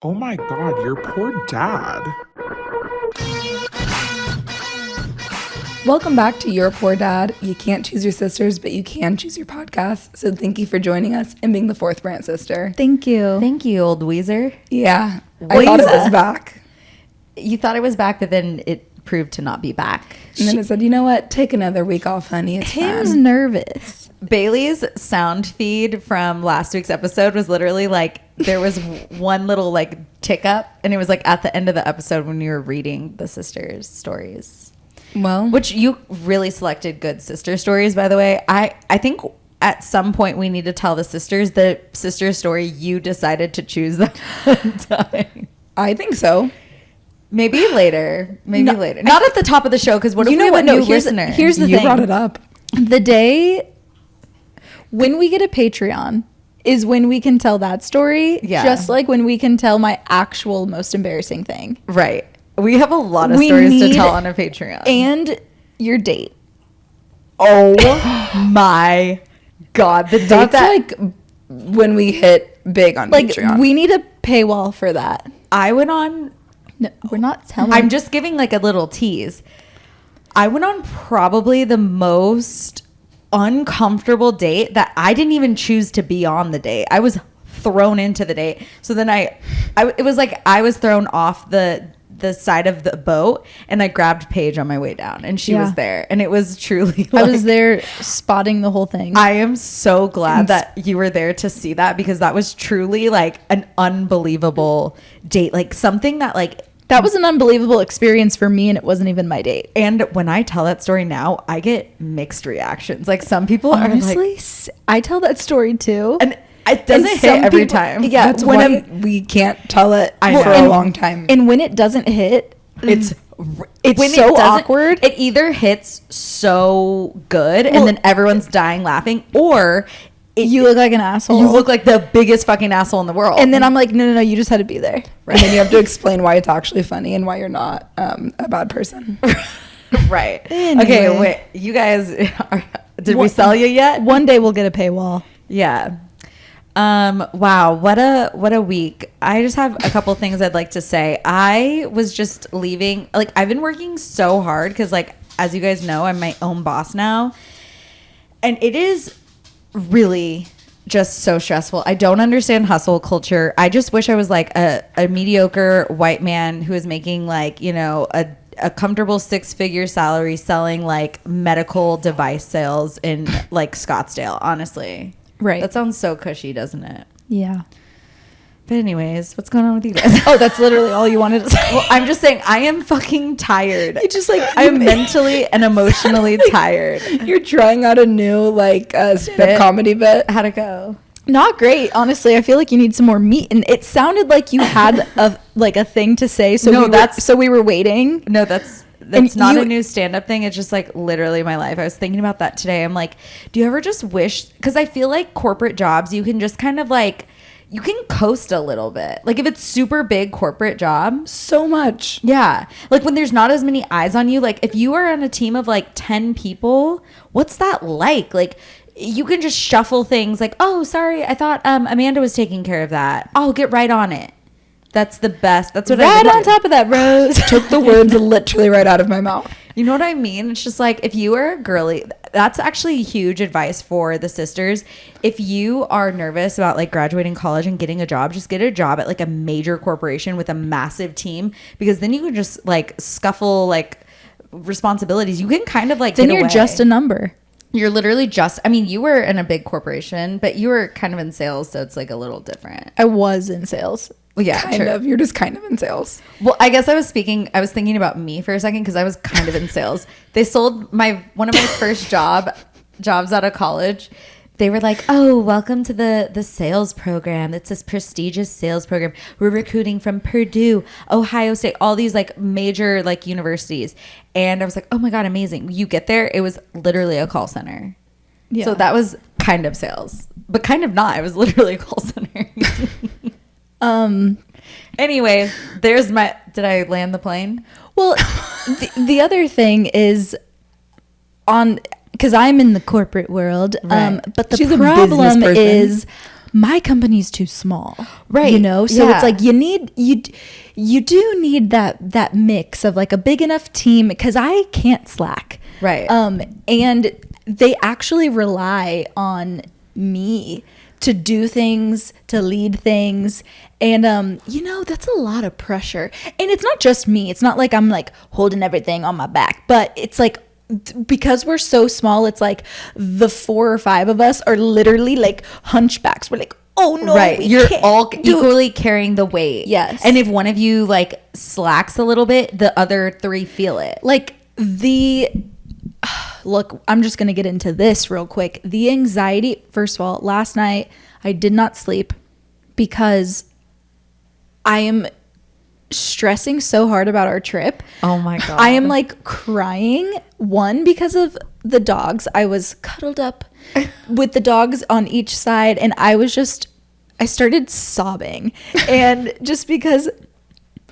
Oh my God, your poor dad. Welcome back to Your Poor Dad. You can't choose your sisters, but you can choose your podcast. So thank you for joining us and being the fourth Brant sister. Thank you. Thank you, old Weezer. Yeah, I thought it was back. You thought it was back, but then it proved to not be back. And then I said, you know what? Take another week off, honey. It's Tim's fine. nervous. Bailey's sound feed from last week's episode was literally like, there was one little like tick up, and it was like at the end of the episode when you were reading the sisters' stories. Well, Which you really selected good sister stories, by the way. I think at some point we need to tell the sister story you decided to choose that time. I think so. Maybe later. No, Later. Not at the top of the show, because what if we have a new listener? Here's the You thing. brought it up. The day when we get a Patreon is when we can tell that story. Yeah. Just like when we can tell my actual most embarrassing thing. Right. We have a lot of We stories to need- tell on a Patreon. And your date. Oh my God. The date That's that like when we hit big on Like, Patreon. we need a paywall for that. I went on, No, we're not telling. I'm just giving like a little tease. I went on probably the most uncomfortable date that I didn't even choose to be on the date. I was thrown into the date. So then it was like I was thrown off the side of the boat, and I grabbed Paige on my way down, and she was there, and it was truly like, I was there spotting the whole thing. I am so glad that you were there to see that, because that was truly like an unbelievable date, like something that like, that was an unbelievable experience for me, and it wasn't even my date. and when I tell that story now, I get mixed reactions. Like some people are Honestly, like, I tell that story too. and it doesn't And hit some every people- time. Yeah, That's when why we can't tell it I for know. a long time. And when it doesn't hit, It's It's when so it doesn't- awkward. It either hits so good, Well- and then everyone's dying laughing, or you look like an asshole. you look like the biggest fucking asshole in the world. and then I'm like, no, you just had to be there. And then you have to explain why it's actually funny and why you're not a bad person. right. Anyway. Okay, wait. You guys, did we sell you yet? One day we'll get a paywall. Yeah. Wow, what a week. I just have a couple things I'd like to say. I was just leaving, like I've been working so hard because, like, as you guys know, I'm my own boss now. And it is really just so stressful. I don't understand hustle culture. I just wish I was like a mediocre white man who is making like, you know, a comfortable 6-figure salary selling like medical device sales in like Scottsdale, honestly. Right. That sounds so cushy, doesn't it? Yeah. But anyways, what's going on with you guys? Oh, that's literally all you wanted to say. Well, I'm just saying I am fucking tired. You just like I'm mentally and emotionally tired. You're trying out a new like stand-up comedy bit. How'd it go? Not great, honestly. I feel like you need some more meat. And it sounded like you had a thing to say. So No, we were waiting. No, that's And not you- a new stand-up thing. It's just like literally my life. I was thinking about that today. I'm like, do you ever just wish, because I feel like corporate jobs, you can just kind of like, you can coast a little bit. Like if it's super big corporate job. So much. Yeah. Like when there's not as many eyes on you, like if you are on a team of like 10 people, what's that like? Like you can just shuffle things like, oh, sorry, I thought Amanda was taking care of that. I'll get right on it. That's the best. That's what I Right would on do. top of that, Rose. Took the words literally right out of my mouth. You know what I mean? It's just like if you are a girly, that's actually huge advice for the sisters. If you are nervous about like graduating college and getting a job, just get a job at like a major corporation with a massive team, because then you can just like scuffle like responsibilities. You can kind of like Then get you're away. just a number. You're literally just, I mean, you were in a big corporation, but you were kind of in sales, so it's like a little different. I was in sales. Well, yeah, Kind true. of. You're just kind of in sales. Well, I guess I was thinking about me for a second, because I was kind of in sales. They sold one of my first jobs out of college. They were like, oh, welcome to the sales program. It's this prestigious sales program. We're recruiting from Purdue, Ohio State, all these like major like universities. And I was like, oh my God, amazing. You get there, it was literally a call center. Yeah. So that was kind of sales, but kind of not. It was literally a call center. Anyways, there's my, did I land the plane? Well, the other thing is because I'm in the corporate world, Right. but the She's a problem business person. is my company's too small. Right. You know? So Yeah. it's like you do need that mix of like a big enough team, because I can't slack. Right. And they actually rely on me to do things, to lead things. And, you know, that's a lot of pressure. And it's not just me. It's not like I'm like holding everything on my back, but it's like, because we're so small, it's like the 4 or 5 of us are literally like hunchbacks. We're like, oh no, right. we You're can't all do it. equally carrying the weight. Yes. And if one of you like slacks a little bit, the other 3 feel it. Like look, I'm just going to get into this real quick. The anxiety, first of all, last night I did not sleep because I am stressing so hard about our trip. Oh my God. I am like crying. One, because of the dogs. I was cuddled up with the dogs on each side, and I started sobbing. And just because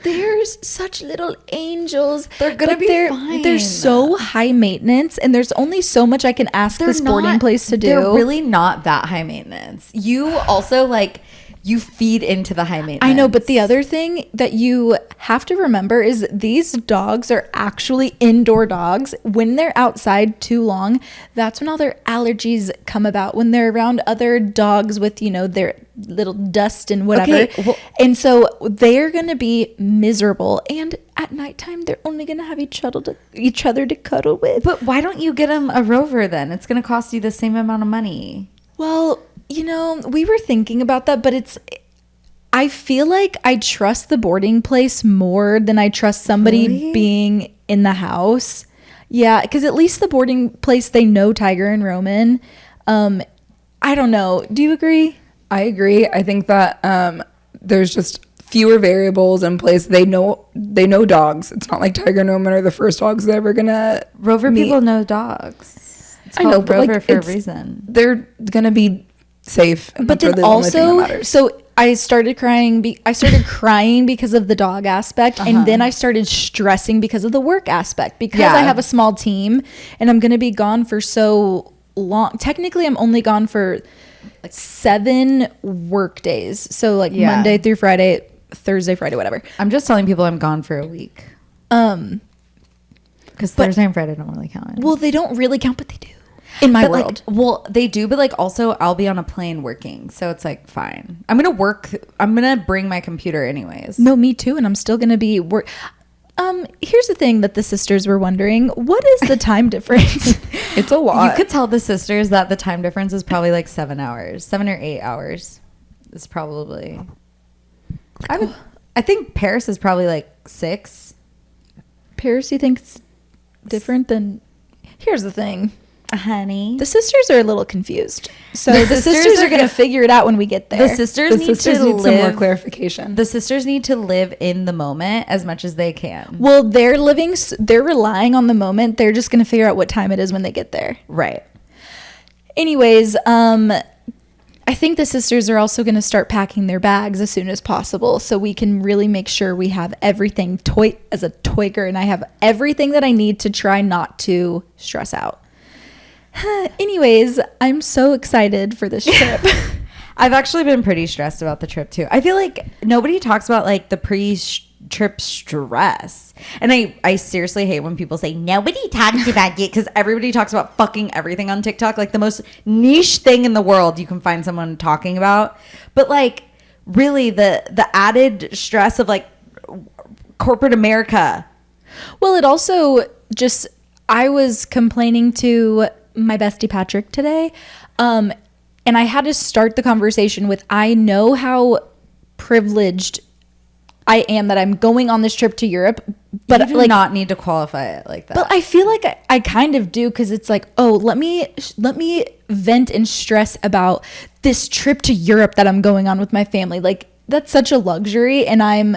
there's such little angels. They're gonna but be They're fine. so high maintenance, and there's only so much I can ask this boarding place to do. They're really not that high maintenance. You also like, you feed into the high maintenance. I know, but the other thing that you have to remember is these dogs are actually indoor dogs. When they're outside too long, that's when all their allergies come about, when they're around other dogs with, you know, their little dust and whatever. Okay, well- and so they're going to be miserable. And at nighttime, they're only going to have each other to cuddle with. But why don't you get them a rover then? It's going to cost you the same amount of money. Well, you know, we were thinking about that, but I feel like I trust the boarding place more than I trust somebody Really? being in the house. Yeah, because at least the boarding place, they know Tiger and Roman. I don't know. Do you agree? I agree. I think that there's just fewer variables in place. They know dogs. It's not like Tiger and Roman are the first dogs they're ever gonna Rover meet. people know dogs. It's I know, called but Rover like for a it's- reason. They're gonna be safe. And But that's then really the only thing that also, matters. so I started crying. I started crying because of the dog aspect, and then I started stressing because of the work aspect. Because Yeah. I have a small team, and I'm gonna be gone for so long. Technically, I'm only gone for like 7 work days. So like Yeah. Monday through Friday, Thursday, Friday, whatever. I'm just telling people I'm gone for a week. Because but- Thursday and Friday don't really count. Well, they don't really count, but they do in my But, world. like, well, they do, but like also I'll be on a plane working, so it's like fine. I'm gonna bring my computer anyways. No, me too, and I'm still gonna be work. Here's the thing that the sisters were wondering: what is the time difference? it's a lot. You could tell the sisters that the time difference is probably like 7 hours, 7 or 8 hours. It's probably. I think Paris is probably like 6. Paris, you think it's different than? Here's the thing: Honey, the sisters are a little confused. So The the sisters sisters are are gonna figure it out when we get there. the sisters the need sisters to need some more live. clarification. The sisters need to live in the moment as much as they can. Well, they're relying on the moment. They're just gonna figure out what time it is when they get there. Right. Anyways, I think the sisters are also going to start packing their bags as soon as possible, so we can really make sure we have everything as a toiker, and I have everything that I need to try not to stress out. Anyways, I'm so excited for this trip. I've actually been pretty stressed about the trip too. I feel like nobody talks about like the pre-trip stress. And I seriously hate when people say nobody talks about it, because everybody talks about fucking everything on TikTok. Like the most niche thing in the world you can find someone talking about. But like really the added stress of like corporate America. Well, it also just, I was complaining to my bestie Patrick today, and I had to start the conversation with, I know how privileged I am that I'm going on this trip to Europe, but You do like not need to qualify it like that. but I feel like I kind of do, because it's like, oh, let me vent and stress about this trip to Europe that I'm going on with my family. Like that's such a luxury, and I'm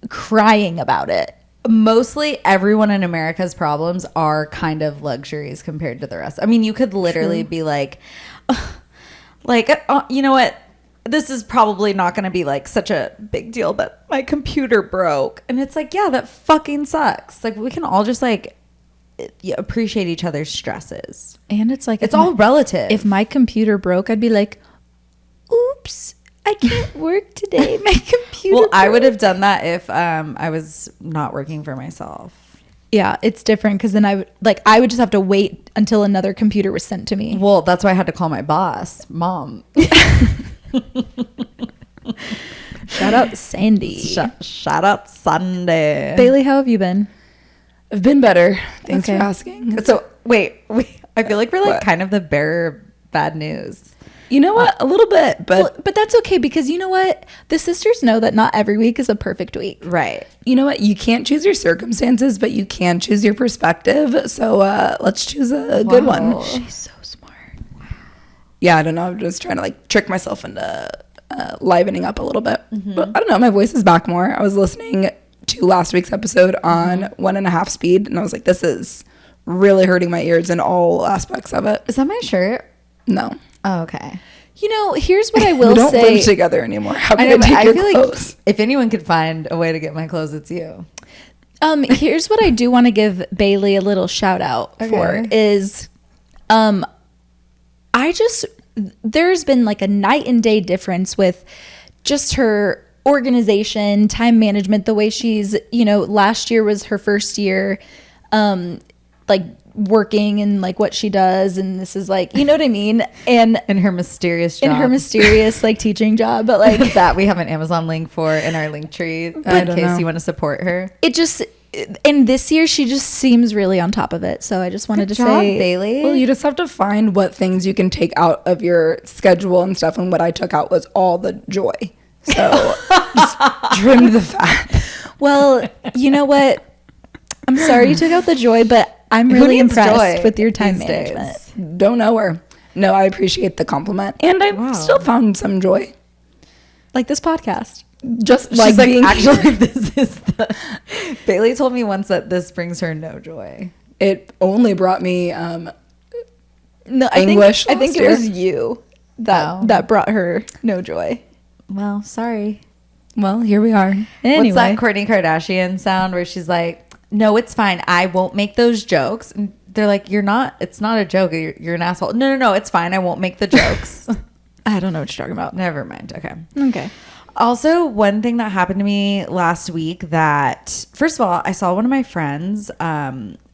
crying about it. Mostly everyone in America's problems are kind of luxuries compared to the rest. I mean, you could literally be like, you know what? This is probably not going to be like such a big deal, but my computer broke. And it's like, yeah, that fucking sucks. Like we can all just like appreciate each other's stresses. And it's like, It's all relative. If my computer broke, I'd be like, oops, I can't work today. My computer. Well, I would broke." have done that if I was not working for myself. Yeah, it's different because then I would just have to wait until another computer was sent to me. Well, that's why I had to call my boss, Mom. Shout out Sandy. Shout out Sunday. Bailey, how have you been? I've been better. Thanks Okay. for asking. So wait, I feel like we're like What? kind of the bearer of bad news. You know what? A little bit, but Well, but that's okay because you know what? The sisters know that not every week is a perfect week. Right. you know what? You can't choose your circumstances, but you can choose your perspective. So let's choose a good one. Wow. She's so smart. Yeah, I don't know. I'm just trying to like trick myself into livening up a little bit. But I don't know. My voice is back more. I was listening to last week's episode on 1.5 speed, and I was like, this is really hurting my ears in all aspects of it. Is that my shirt? No. Oh, okay. You know, here's what I We will don't say. live together anymore. How I can know, I but take I your feel clothes? like if anyone could find a way to get my clothes, it's you. Here's what I do want to give Bailey a little shout out for is there's been like a night and day difference with just her organization, time management, the way she's, last year was her first year like working and like what she does, and this is like, you know what I mean? And In her mysterious job. in her mysterious like teaching job, but like that we have an Amazon link for in our link tree in don't case know. you want to support her. it just, and this year she just seems really on top of it. So I just wanted Good to job, say, Bailey. Well, you just have to find what things you can take out of your schedule and stuff. And what I took out was all the joy. So just trimmed the fat. well, you know what? I'm sorry you took out the joy, but I'm Who really needs impressed joy with your time these days? management. Don't know her. No, I appreciate the compliment. And I Wow. still found some joy. Like this podcast. Just She's like like, being actually, this is the. Bailey told me once that this brings her no joy. it only brought me No, English I think last it year. was you that brought her no joy. Well, sorry. well, here we are. Anyway, What's that Kourtney Kardashian sound where she's like, "No, it's fine. I won't make those jokes." And they're like, "You're not. It's not a joke. You're an asshole." No. It's fine. I won't make the jokes. I don't know what you're talking about. Never mind. Okay. Okay. Also, one thing that happened to me last week that, first of all, I saw one of my friends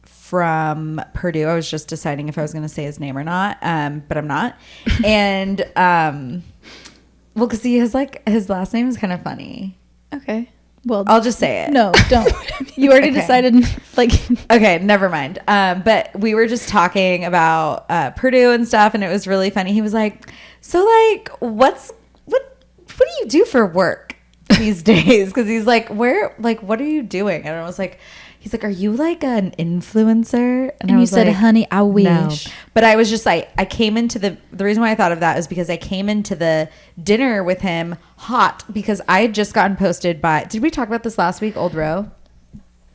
from Purdue. I was just deciding if I was going to say his name or not, but I'm not. And, well, because he has like, his last name is kind of funny. Okay. Well, I'll just say it. no, don't. You already Okay. decided, like, Okay, never mind. But we were just talking about Purdue and stuff, and it was really funny. He was like, "So, like, what do you do for work these days?" Because he's like, what are you doing?" And I was like, he's like, "Are you like an influencer?" and I you was said, like, honey, I wish. "No." But I was just like, I came into the reason why I thought of that is because I came into the dinner with him hot because I had just gotten posted by. Did we talk about this last week, Old Row?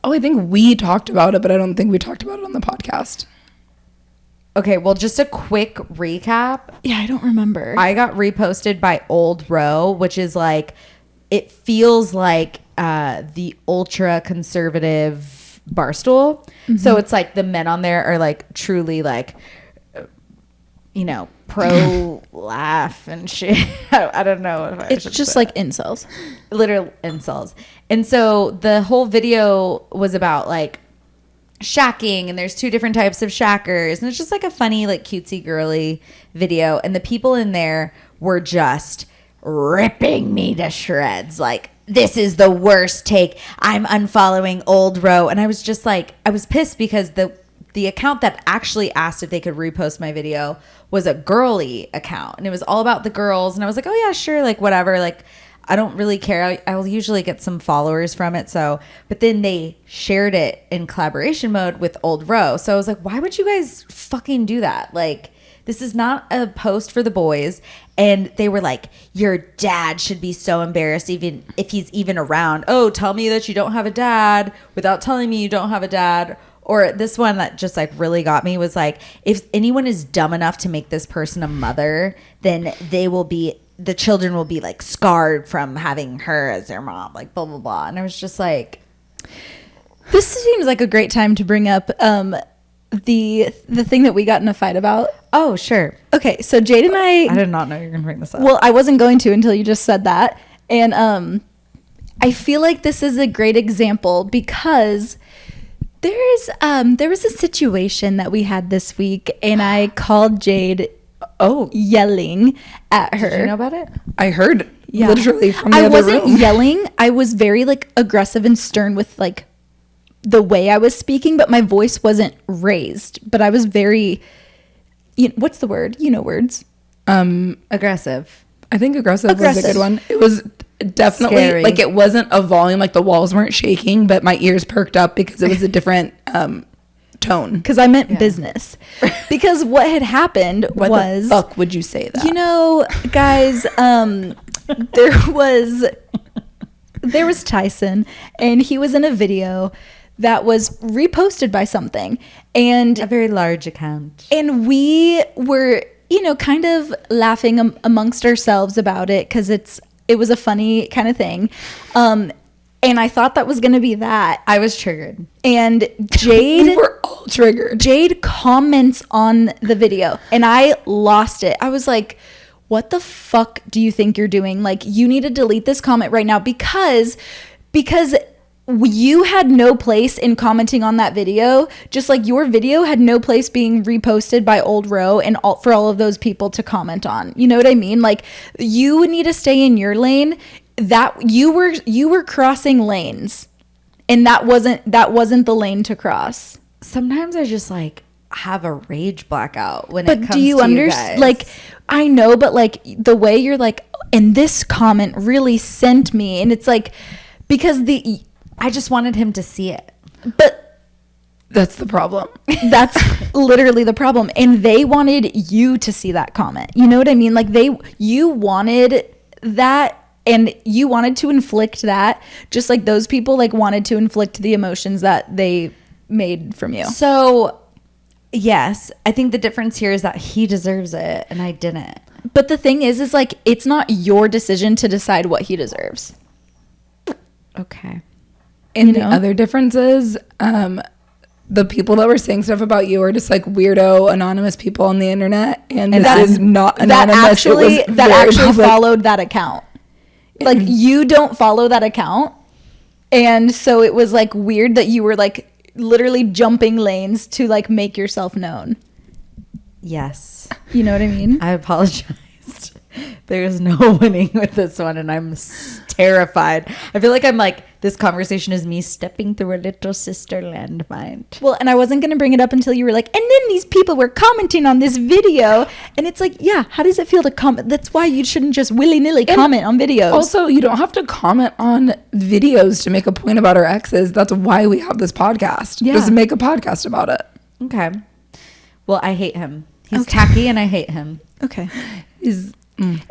Oh, I think we talked about it, but I don't think we talked about it on the podcast. Okay, well, just a quick recap. Yeah, I don't remember. I got reposted by Old Row, which is like, it feels like the ultra conservative Barstool. So it's like the men on there are like truly like, pro laugh and shit. I don't know if I it's should just say like incels. literal insults. And so the whole video was about like shacking, and there's 2 different types of shackers, and it's just like a funny, like cutesy girly video. And the people in there were just ripping me to shreds. Like, this is the worst take. I'm unfollowing Old Row. And I was just like, I was pissed because the account that actually asked if they could repost my video was a girly account, and it was all about the girls. And I was like, oh yeah, sure, like whatever, like I don't really care. I'll usually get some followers from it. So, but then they shared it in collaboration mode with Old Row. So I was like, why would you guys fucking do that? Like, this is not a post for the boys. And they were like, your dad should be so embarrassed even if he's even around. Oh, tell me that you don't have a dad without telling me you don't have a dad. Or this one that just like really got me was like, if anyone is dumb enough to make this person a mother, then the children will be like scarred from having her as their mom, like blah, blah, blah. And I was just like, This seems like a great time to bring up the thing that we got in a fight about? Oh, sure. Okay, so Jade and I did not know you were going to bring this up. Well, I wasn't going to until you just said that. And I feel like this is a great example because there was a situation that we had this week, and I called Jade yelling at her. Did you know about it? I heard Yeah. literally from the I other wasn't room. yelling. I was very like aggressive and stern with like the way I was speaking, but my voice wasn't raised. But I was very, what's the word? You know words. Aggressive. I think aggressive was a good one. It was definitely Scary. like it wasn't a volume, like the walls weren't shaking, but my ears perked up because it was a different tone. Because I meant business. Because what had happened What was, the fuck would you say that? you know, guys, there was Tyson, and he was in a video that was reposted by something, and A very large account. and we were, kind of laughing amongst ourselves about it because it was a funny kind of thing, and I thought that was gonna be that, I was triggered. and we Jade were all triggered. Jade comments on the video, and I lost it. I was like, what the fuck do you think you're doing? Like, you need to delete this comment right now because you had no place in commenting on that video, just like your video had no place being reposted by Old Row and for all of those people to comment on. You know what I mean? Like, you need to stay in your lane. That you were crossing lanes, and that wasn't the lane to cross. Sometimes I just like have a rage blackout when it But comes do you to understand? guys. Like, I know, but like the way you're like, and this comment really sent me, and it's like because I just wanted him to see it. but That's the problem. that's literally the problem, and they wanted you to see that comment. You know what I mean? Like you wanted that. And you wanted to inflict that, just like those people like wanted to inflict the emotions that they made from you. So, yes, I think the difference here is that he deserves it and I didn't. But the thing is like it's not your decision to decide what he deserves. Okay. And the other difference is the people that were saying stuff about you are just like weirdo anonymous people on the internet, and this is not anonymous. That actually followed that account. Like, you don't follow that account, and so it was like weird that you were like literally jumping lanes to like make yourself known. Yes. You know what I mean? I apologized. There's no winning with this one, and I'm terrified. I feel like I'm like, this conversation is me stepping through a little sister landmine. Well, and I wasn't going to bring it up until you were like, and then these people were commenting on this video. And it's like, yeah, how does it feel to comment? That's why you shouldn't just willy-nilly comment on videos. Also, you don't have to comment on videos to make a point about our exes. That's why we have this podcast. Yeah. Just make a podcast about it. Okay. Well, I hate him. He's tacky and I hate him. Okay. Is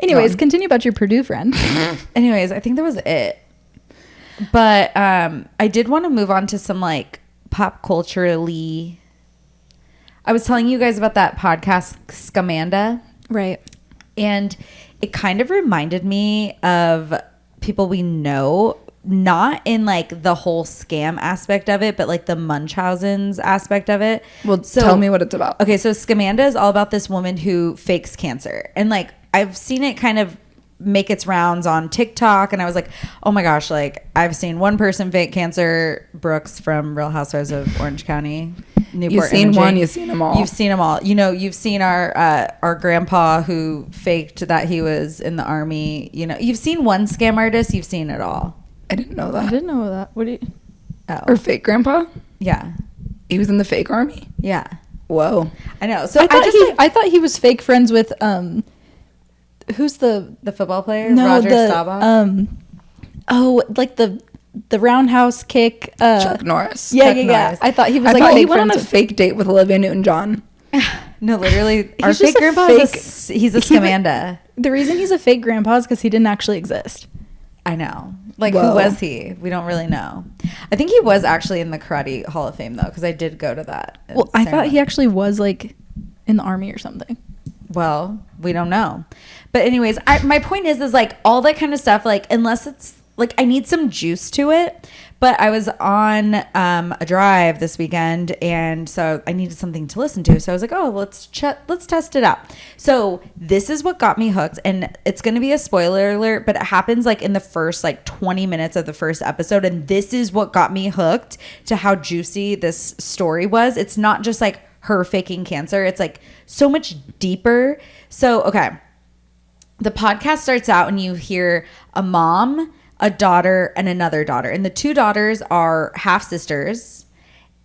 Anyways, continue about your Purdue friend. Anyways, I think that was it. But I did want to move on to some like pop culturally. I was telling you guys about that podcast Scamanda, Right. and it kind of reminded me of people we know, not in like the whole scam aspect of it, but like the Munchausen's aspect of it. Well, tell me what it's about. Okay, so Scamanda is all about this woman who fakes cancer, and like I've seen it kind of make its rounds on TikTok, and I was like, oh my gosh, like I've seen one person fake cancer, Brooks from Real Housewives of Orange County, Newport. You've seen Imaging. one, you've seen them all. You've seen them all. You know, you've seen our grandpa who faked that he was in the army. You know, you've seen one scam artist, you've seen it all. I didn't know I that. didn't know that. What do you... Oh, Or fake grandpa? yeah, He was in the fake army? yeah. Whoa. I know. So I thought he was fake friends with who's the football player, Roger Staubach. like the roundhouse kick Chuck Norris. yeah Chuck Norris. I thought he was I like thought he fake went on friends a with, fake date with Olivia Newton-John. No, literally, our He's fake just a grandpa fake- he's a Scamanda. the reason he's a fake grandpa is because he didn't actually exist. I know. Like, Whoa. who was he? We don't really know. I think he was actually in the Karate Hall of Fame, though, because I did go to that. Well, I thought ceremony. he actually was like in the army or something. Well, we don't know. But anyways, my point is like all that kind of stuff, like unless it's like I need some juice to it. But I was on a drive this weekend, and so I needed something to listen to. So I was like, oh, let's test it out. So this is what got me hooked, and it's going to be a spoiler alert, but it happens like in the first like 20 minutes of the first episode, and this is what got me hooked to how juicy this story was. It's not just like her faking cancer. It's like so much deeper. So, okay. The podcast starts out and you hear a mom, a daughter, and another daughter. And the two daughters are half sisters.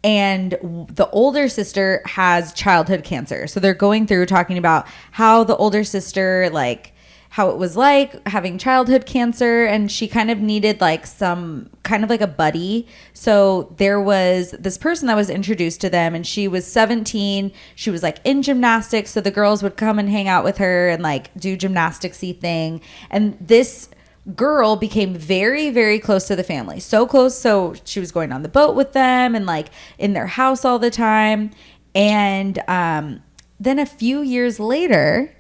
And the older sister has childhood cancer. So they're going through talking about how the older sister, like, how it was like having childhood cancer. And she kind of needed like some kind of like a buddy. So there was this person that was introduced to them, and she was 17. She was like in gymnastics. So the girls would come and hang out with her and like do gymnastics-y thing. And this girl became very, very close to the family. So close. So she was going on the boat with them and like in their house all the time. And then a few years later,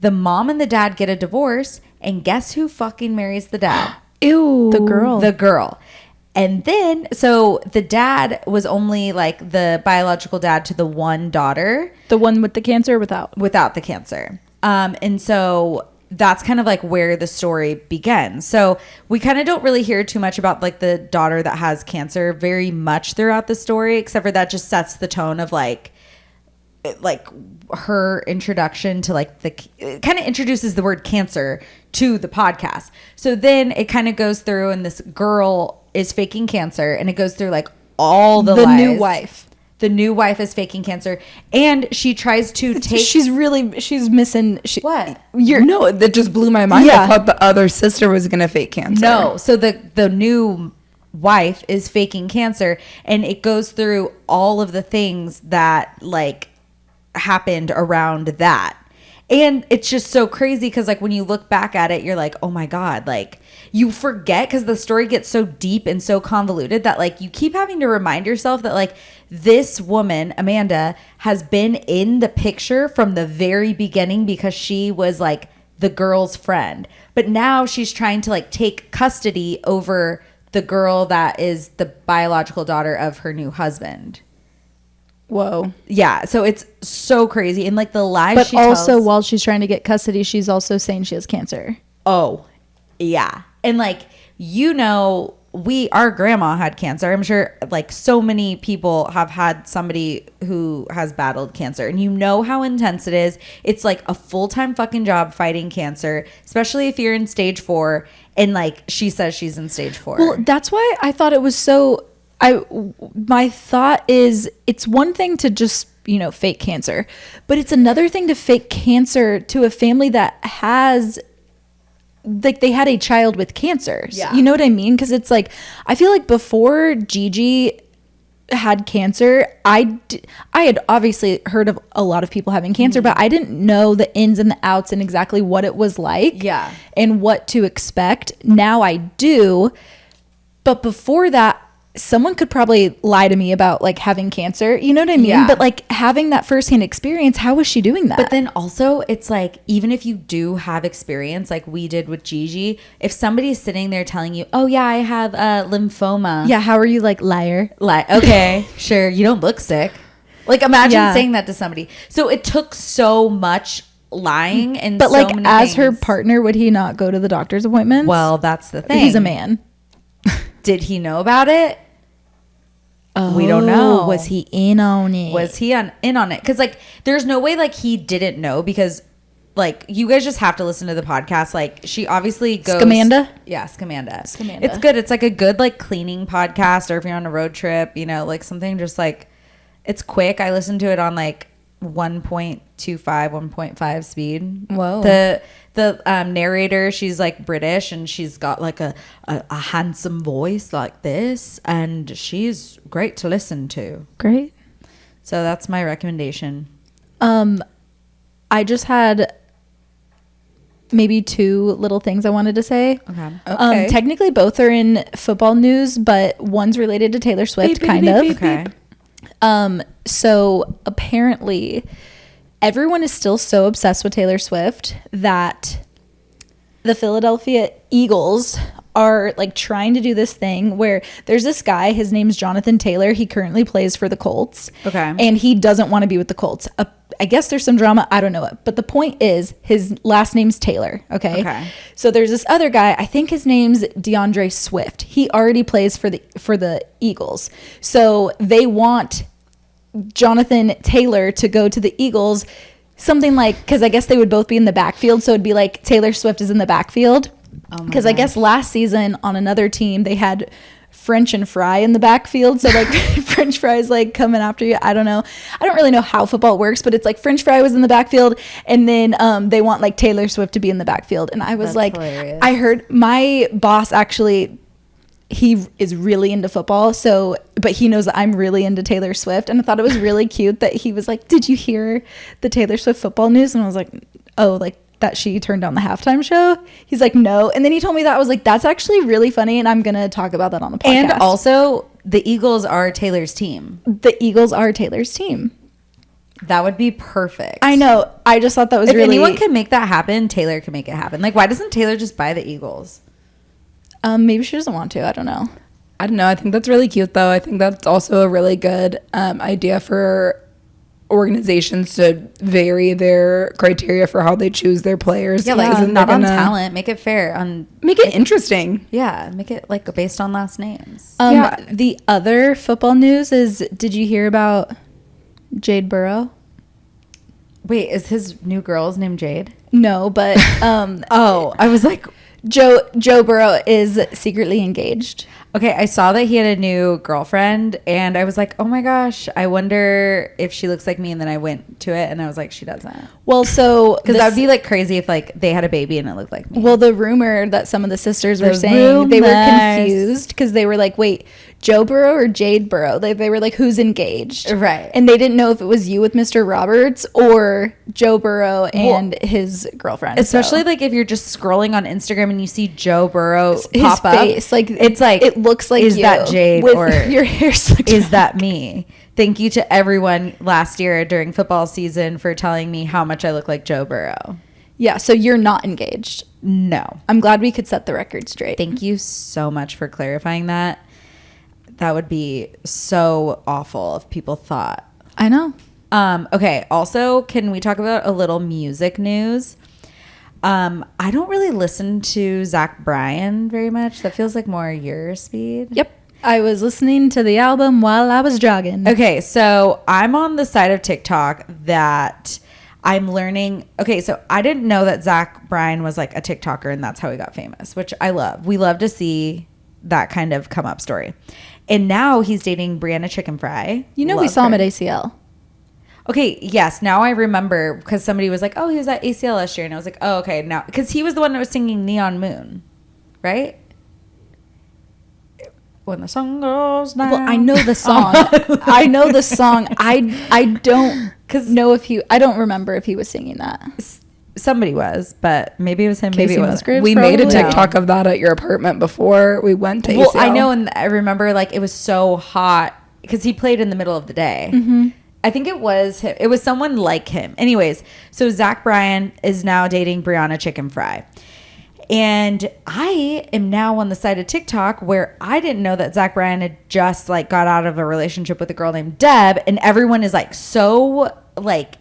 the mom and the dad get a divorce, and guess who fucking marries the dad? Ew. The girl. And then, so the dad was only like the biological dad to the one daughter. The one with the cancer, without the cancer. And so that's kind of like where the story begins. So we kind of don't really hear too much about like the daughter that has cancer very much throughout the story, except for that just sets the tone of like her introduction to like it kind of introduces the word cancer to the podcast. So then it kind of goes through, and this girl is faking cancer, and it goes through like all the lies. New wife. The new wife is faking cancer, and she tries to take. She's missing. What? No, that just blew my mind. Yeah. I thought the other sister was gonna fake cancer. No, so the new wife is faking cancer, and it goes through all of the things that like happened around that. And it's just so crazy because like when you look back at it, you're like, oh my God, like you forget because the story gets so deep and so convoluted that like you keep having to remind yourself that like this woman, Amanda, has been in the picture from the very beginning because she was like the girl's friend. But now she's trying to like take custody over the girl that is the biological daughter of her new husband. Whoa. Yeah, so it's so crazy. And like the lies but she also tells, while she's trying to get custody, she's also saying she has cancer. oh, yeah. And like, you know, our grandma had cancer. I'm sure like so many people have had somebody who has battled cancer, and you know how intense it is. It's like a full-time fucking job fighting cancer, especially if you're in stage 4. And like she says she's in stage 4. Well, that's why I thought it was so. My thought is it's one thing to just, fake cancer, but it's another thing to fake cancer to a family that has, like, they had a child with cancer. Yeah. You know what I mean? Because it's like, I feel like before Gigi had cancer, I had obviously heard of a lot of people having cancer, but I didn't know the ins and the outs and exactly what it was like. Yeah. And what to expect. Now I do. But before that, someone could probably lie to me about like having cancer, you know what I mean? Yeah. But like having that firsthand experience, how was she doing that? But then also it's like, even if you do have experience like we did with Gigi, if somebody's sitting there telling you, oh yeah, I have lymphoma. Yeah, how are you, like, liar? Okay, sure, you don't look sick. Like imagine saying that to somebody. So it took so much lying and but so like many as her things. partner, would he not go to the doctor's appointments? Well, that's the thing. He's a man. Did he know about it? We don't know. Was he in on it? Was he in on it? Because like there's no way like he didn't know, because like you guys just have to listen to the podcast. Like she obviously goes Scamanda? Yeah, Scamanda. Scamanda. It's good. It's like a good like cleaning podcast, or if you're on a road trip, like something just like it's quick. I listen to it on like 1.25, 1.5 speed. Whoa. The narrator, she's like British, and she's got like a handsome voice like this, and she's great to listen to. Great. So that's my recommendation. I just had maybe 2 little things I wanted to say. Okay. Technically both are in football news, but one's related to Taylor Swift, kind of. Okay. So apparently everyone is still so obsessed with Taylor Swift that the Philadelphia Eagles are like trying to do this thing where there's this guy, his name's Jonathan Taylor. He currently plays for the Colts. Okay. And he doesn't want to be with the Colts. I guess there's some drama. I don't know it. But the point is his last name's Taylor. Okay. So there's this other guy. I think his name's DeAndre Swift. He already plays for the Eagles. So they want Jonathan Taylor to go to the Eagles. Something like, because I guess they would both be in the backfield. So it'd be like Taylor Swift is in the backfield. Because I guess last season on another team, they had French and Fry in the backfield. So like French Fry's like coming after you. I don't know. I don't really know how football works, but it's like French Fry was in the backfield. And then they want like Taylor Swift to be in the backfield. And I was like, hilarious. I heard my boss actually, he is really into football. So, but he knows that I'm really into Taylor Swift. And I thought it was really cute that he was like, did you hear the Taylor Swift football news? And I was like, oh, like that she turned down the halftime show. He's like, no. And then he told me that. I was like, that's actually really funny. And I'm going to talk about that on the podcast. And also the Eagles are Taylor's team. The Eagles are Taylor's team. That would be perfect. I know. I just thought that was if really... anyone can make that happen, Taylor can make it happen. Like, why doesn't Taylor just buy the Eagles? Maybe she doesn't want to. I don't know. I think that's really cute, though. I think that's also a really good idea for organizations to vary their criteria for how they choose their players. Yeah, like not on talent. Make it fair. Make it interesting. Yeah, make it like based on last names. The other football news is, did you hear about Jade Burrow? Wait, is his new girl's name Jade? No, but I was like, Joe Burrow is secretly engaged. Okay, I saw that he had a new girlfriend, and I was like, oh my gosh, I wonder if she looks like me. And then I went to it, and I was like, she doesn't. Well, so... Because that would be like crazy if like they had a baby and it looked like me. Well, the rumor that some of the sisters were saying, they were confused because they were like, wait, Joe Burrow or Jade Burrow? They were like, who's engaged? Right. And they didn't know if it was you with Mr. Roberts or Joe Burrow and his girlfriend. Especially like if you're just scrolling on Instagram and you see Joe Burrow his pop face, up. Like it's like, it looks like is you that Jade with or your hair slicked is back. that me? Thank you to everyone last year during football season for telling me how much I look like Joe Burrow. Yeah, so you're not engaged. No. I'm glad we could set the record straight. Thank you so much for clarifying that. That would be so awful if people thought. I know. Okay, also, can we talk about a little music news? I don't really listen to Zach Bryan very much. That feels like more your speed. Yep. I was listening to the album while I was jogging. Okay, so I'm on the side of TikTok that I'm learning. Okay, so I didn't know that Zach Bryan was like a TikToker and that's how he got famous, which I love. We love to see that kind of come up story. And now he's dating Brianna Chickenfry. You know, we saw him at ACL. Okay, yes. Now I remember because somebody was like, oh, he was at ACL last year. And I was like, oh, okay. Now, because he was the one that was singing Neon Moon, right? When the sun goes down. Well, I know the song. I know the song. I don't know if he. I don't remember if he was singing that. Somebody was, but maybe it was him. Casey maybe it wasn't. Musgraves, We probably? made a TikTok of that at your apartment before we went to ACL. Well, I know, and I remember like it was so hot because he played in the middle of the day. Mm-hmm. I think it was him. It was someone like him. Anyways, so Zach Bryan is now dating Brianna Chickenfry. And I am now on the side of TikTok where I didn't know that Zach Bryan had just like got out of a relationship with a girl named Deb, and everyone is like so like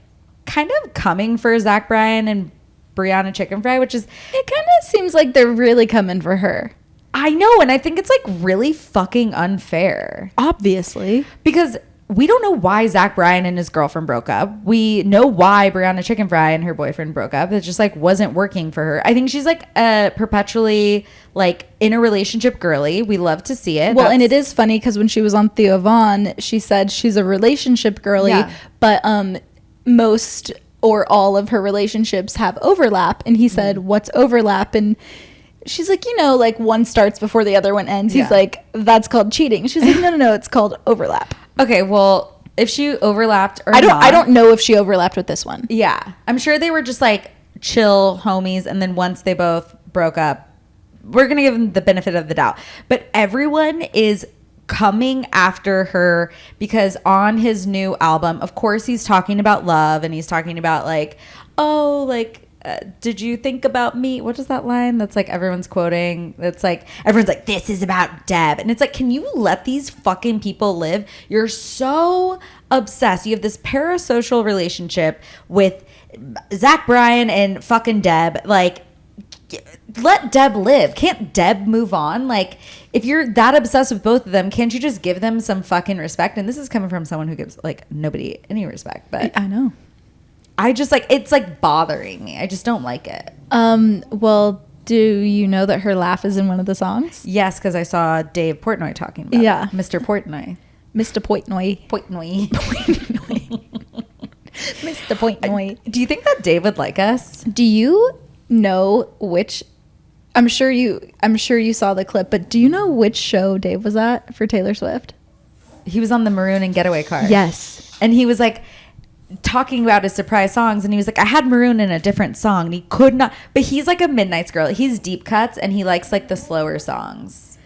kind of coming for Zach Bryan and Brianna Chickenfry, which is, it kind of seems like they're really coming for her. I know, and I think it's like really fucking unfair. Obviously. Because we don't know why Zach Bryan and his girlfriend broke up. We know why Brianna Chickenfry and her boyfriend broke up. It just like wasn't working for her. I think she's like perpetually like in a relationship girly. We love to see it. Well, and it is funny because when she was on Theo Vaughn, she said she's a relationship girly, but most or all of her relationships have overlap. And he said, what's overlap? And she's like, you know, like one starts before the other one ends. He's like, that's called cheating. She's like, no, it's called overlap. Okay, well, if she overlapped or I don't know if she overlapped with this one. Yeah. I'm sure they were just like chill homies, and then once they both broke up, we're going to give them the benefit of the doubt. But everyone is coming after her because on his new album, of course, he's talking about love, and he's talking about like, oh, like did you think about me? What is that line that's like everyone's quoting? It's like everyone's like, this is about Deb, and it's like, can you let these fucking people live? You're so obsessed. You have this parasocial relationship with Zach Bryan and fucking Deb. Like, let Deb live. Can't Deb move on? Like, if you're that obsessed with both of them, can't you just give them some fucking respect? And this is coming from someone who gives like nobody any respect, but I know. I just like, it's like bothering me. I just don't like it. Well, do you know that her laugh is in one of the songs? Yes, because I saw Dave Portnoy talking about Yeah. it. Mr. Portnoy. Mr. Portnoy. Portnoy. Mr. Portnoy. Do you think that Dave would like us? Do you know which? I'm sure you saw the clip, but do you know which show Dave was at for Taylor Swift? He was on the Maroon and Getaway Car. Yes. And he was like talking about his surprise songs, and he was like, I had Maroon in a different song, and he could not, but he's like a Midnight's girl. He's deep cuts, and he likes like the slower songs.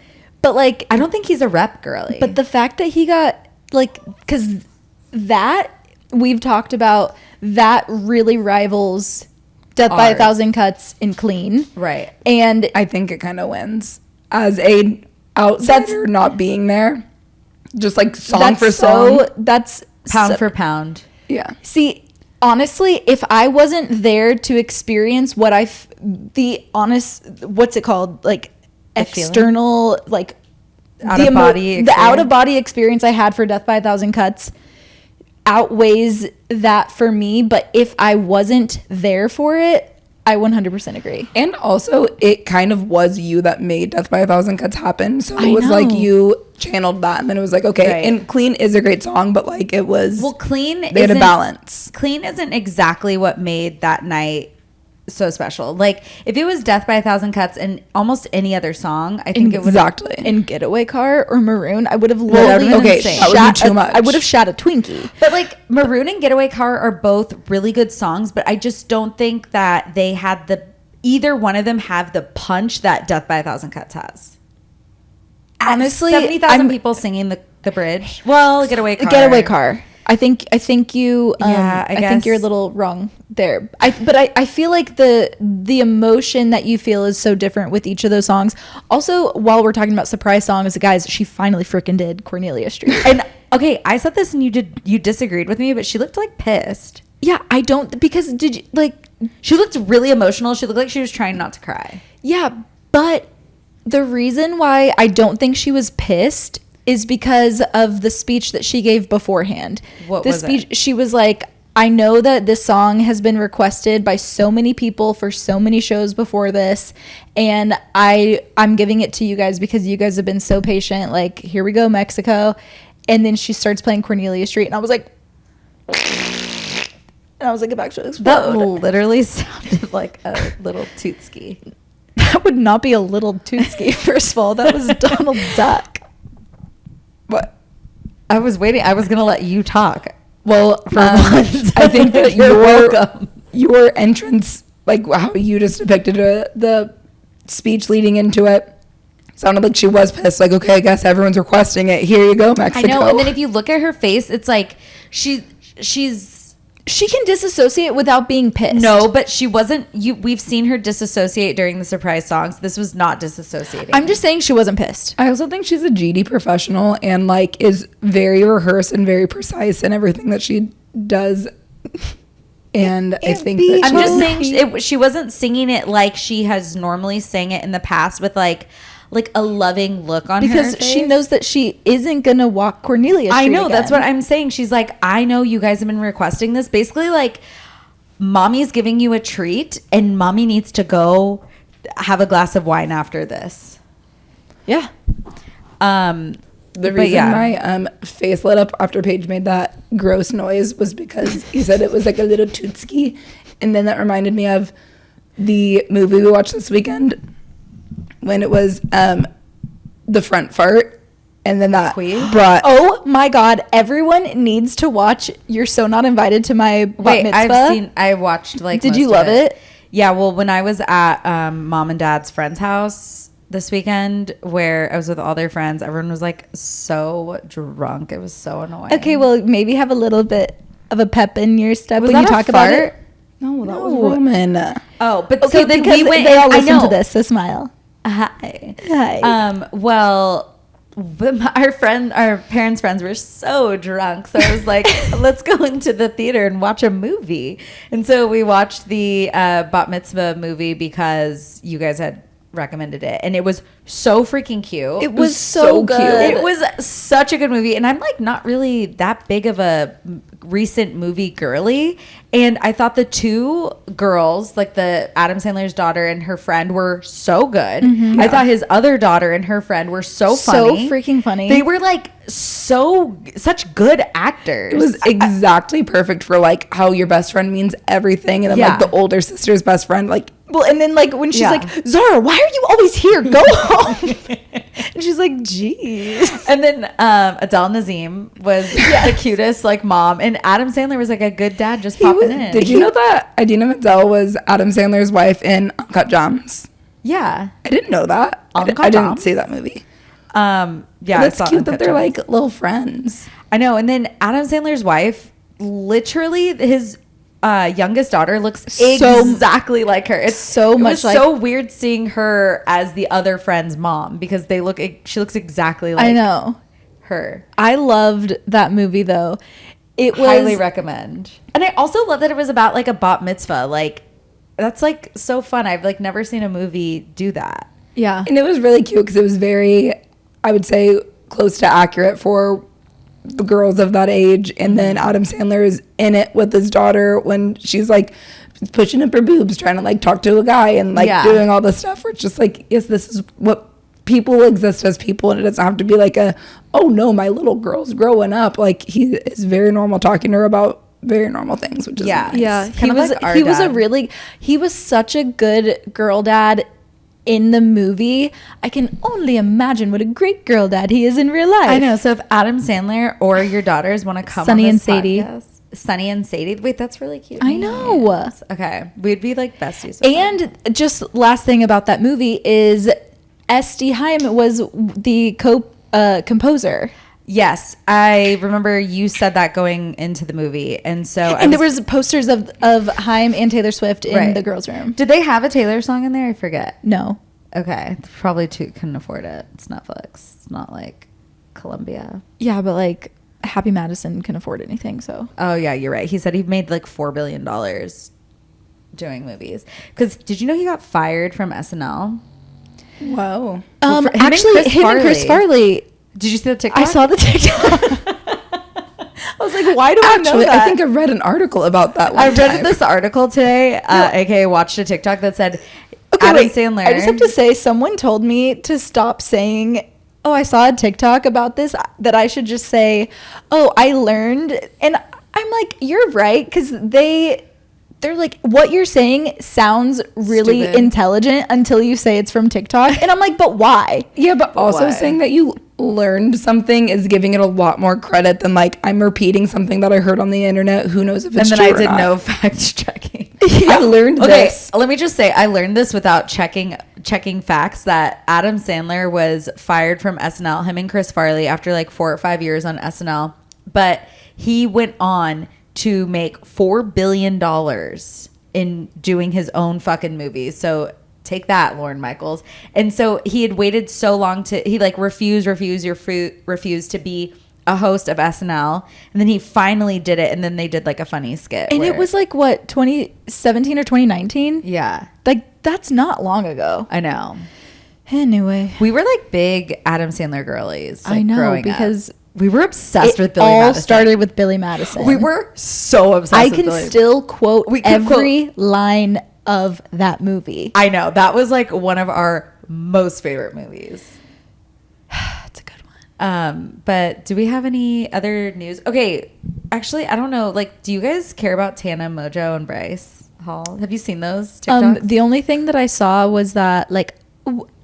But like, I don't think he's a rep girly. but the fact that he got like, because that we've talked about, that really rivals Death by a Ours. Thousand Cuts in Clean. Right. And I think it kind of wins as a outsider not being there. Just like song for song. That's Pound for pound. Yeah. See, honestly, if I wasn't there to experience what what's it called? Like The feeling? external, like Out of body the out of body experience I had for Death by a Thousand Cuts outweighs that for me. But if I wasn't there for it, I 100% agree. And also, it kind of was you that made Death by a Thousand Cuts happen. So I it was like know. you channeled that, and then it was like, okay. Right. And Clean is a great song, but like it was, Well, Clean they had a isn't- balance. Clean isn't exactly what made that night so special. Like, if it was Death by a Thousand Cuts and almost any other song, I think it would Exactly. In Getaway Car or Maroon, I would have That literally okay, insane. that would be too much. I would have shot a Twinkie. But like Maroon and Getaway Car are both really good songs, but I just don't think that they had either one of them have the punch that Death by a Thousand Cuts has. Honestly, 70,000 people singing the bridge. Well, Getaway Car. Getaway Car. I think you. Yeah, I think guess. you're a little wrong there. I feel like the emotion that you feel is so different with each of those songs. Also, while we're talking about surprise songs, guys, she finally freaking did Cornelia Street. And okay, I said this and you disagreed with me, but she looked like pissed. Yeah, I don't, because did you like? She looked really emotional. She looked like she was trying not to cry. Yeah, but the reason why I don't think she was pissed is because of the speech that she gave beforehand. What the was speech? it? She was like, I know that this song has been requested by so many people for so many shows before this, and I'm giving it to you guys because you guys have been so patient. Like, here we go, Mexico. And then she starts playing Cornelia Street, and I was like, about to explode. That literally sounded like a little tootski. That would not be a little tootski, first of all. That was Donald Duck. What? I was waiting. I was going to let you talk. Well, I think that You're welcome. your entrance, like how you just depicted the speech leading into it, sounded like she was pissed. Like, okay, I guess everyone's requesting it. Here you go, Mexico. I know. And then if you look at her face, it's like she's She can disassociate without being pissed. no, but she wasn't. We've seen her disassociate during the surprise songs. This was not disassociating. I'm just saying she wasn't pissed. I also think she's a GD professional and like is very rehearsed and very precise in everything that she does. And I think that I'm just she- saying she wasn't singing it like she has normally sang it in the past with like a loving look on her Because face. she knows that she isn't going to walk Cornelia Street I know, that's again. what I'm saying. She's like, I know you guys have been requesting this. Basically, like, mommy's giving you a treat, and mommy needs to go have a glass of wine after this. Yeah. The But reason yeah. my face lit up after Paige made that gross noise was because he said it was like a little tootski. And then that reminded me of the movie we watched this weekend when it was the front fart. And then that Queen? brought... Oh my God. Everyone needs to watch You're So Not Invited to My Bat Mitzvah. I watched like Did most you of love it? Yeah, well, when I was at mom and dad's friend's house this weekend where I was with all their friends, everyone was like so drunk. It was so annoying. Okay, well, maybe have a little bit of a pep in your step Was when you that a talk about fart? it. No, that was Roman. Oh, but Okay, so then because we went. they all I listen to know. this, so smile. Hi. Hi. Well, our parents' friends were so drunk, so I was like, let's go into the theater and watch a movie. And so we watched the Bat Mitzvah movie because you guys had recommended it, and it was so freaking cute. It was so good. It was such a good movie, and I'm like not really that big of a recent movie girly, and I thought the two girls, like the Adam Sandler's daughter and her friend, were so good. I thought his other daughter and her friend were so funny, So freaking funny. They were like such good actors. It was exactly perfect for like how your best friend means everything, and then like the older sister's best friend, like. Well, and then like when she's like, Zara, why are you always here? Go home. And she's like, geez. And then Adele Nazim was the cutest like mom, and Adam Sandler was like a good dad just popping in. Did you know that Idina Menzel was Adam Sandler's wife in Uncut Gems? Yeah. I didn't know that. I didn't Gems? see that movie. Yeah, That's cute that they're Gems. like little friends. I know. And then Adam Sandler's wife, literally his youngest daughter looks exactly like her. It's so much like, so weird seeing her as the other friend's mom because she looks exactly like I know her. I loved that movie though. It was Highly recommend. And I also love that it was about like a bat mitzvah. Like that's like so fun. I've like never seen a movie do that. Yeah. And it was really cute because it was very, I would say, close to accurate for the girls of that age. And then Adam Sandler is in it with his daughter when she's like pushing up her boobs, trying to like talk to a guy and like doing all this stuff. Where it's just like, yes, this is what people exist as people, and it doesn't have to be like oh no, my little girl's growing up. Like he is very normal talking to her about very normal things, which is nice. Yeah. Kind of like our dad. He was such a good girl dad in the movie. I can only imagine what a great girl dad he is in real life. I know. So if Adam Sandler or your daughters want to come Sunny on and this Sadie. podcast, Sunny and Sadie. Wait, that's really cute. I know. names. Okay. We'd be like besties. with them. And just last thing about that movie is S.D. Haim was the composer. Yes, I remember you said that going into the movie, and so And there was posters of Haim and Taylor Swift in the girls' room. Did they have a Taylor song in there? I forget. No. Okay, probably couldn't afford it. It's Netflix. It's not like Columbia. Yeah, but like Happy Madison can afford anything, so. Oh yeah, you're right. He said he made like $4 billion doing movies. Because did you know he got fired from SNL? Wow. Actually, him and Chris Farley. Did you see the TikTok? I saw the TikTok. I was like, why do I know Actually, that? I think I read an article about that one I read time. this article today, aka watched a TikTok that said Okay, Adam wait, Sandler. I just have to say, someone told me to stop saying, oh, I saw a TikTok about this, that I should just say, oh, I learned. And I'm like, you're right, because they're like, what you're saying sounds really Stupid. intelligent until you say it's from TikTok. And I'm like, but why? Yeah, but also Why? saying that you learned something is giving it a lot more credit than like I'm repeating something that I heard on the internet. Who knows if it's and true then I or did not. no fact checking. I learned this. Let me just say, I learned this without checking facts that Adam Sandler was fired from SNL, him and Chris Farley, after like 4 or 5 years on SNL. But he went on to make $4 billion in doing his own fucking movies. So take that, Lorne Michaels. And so he had waited so long he like refused to be a host of SNL, and then he finally did it, and then they did like a funny skit. And it was like, what, 2017 or 2019? Yeah, Like, that's not long ago. I know. Anyway. We were like big Adam Sandler girlies. Like, I know, growing because up. We were obsessed with Billy all Madison. started with Billy Madison. We were so obsessed I with can Billy. still quote We could every line of that movie. I know. That was like one of our most favorite movies. It's a good one. But do we have any other news? Okay, actually, I don't know. Like, do you guys care about Tana, Mongeau, and Bryce Hall? Have you seen those TikToks? The only thing that I saw was that, like,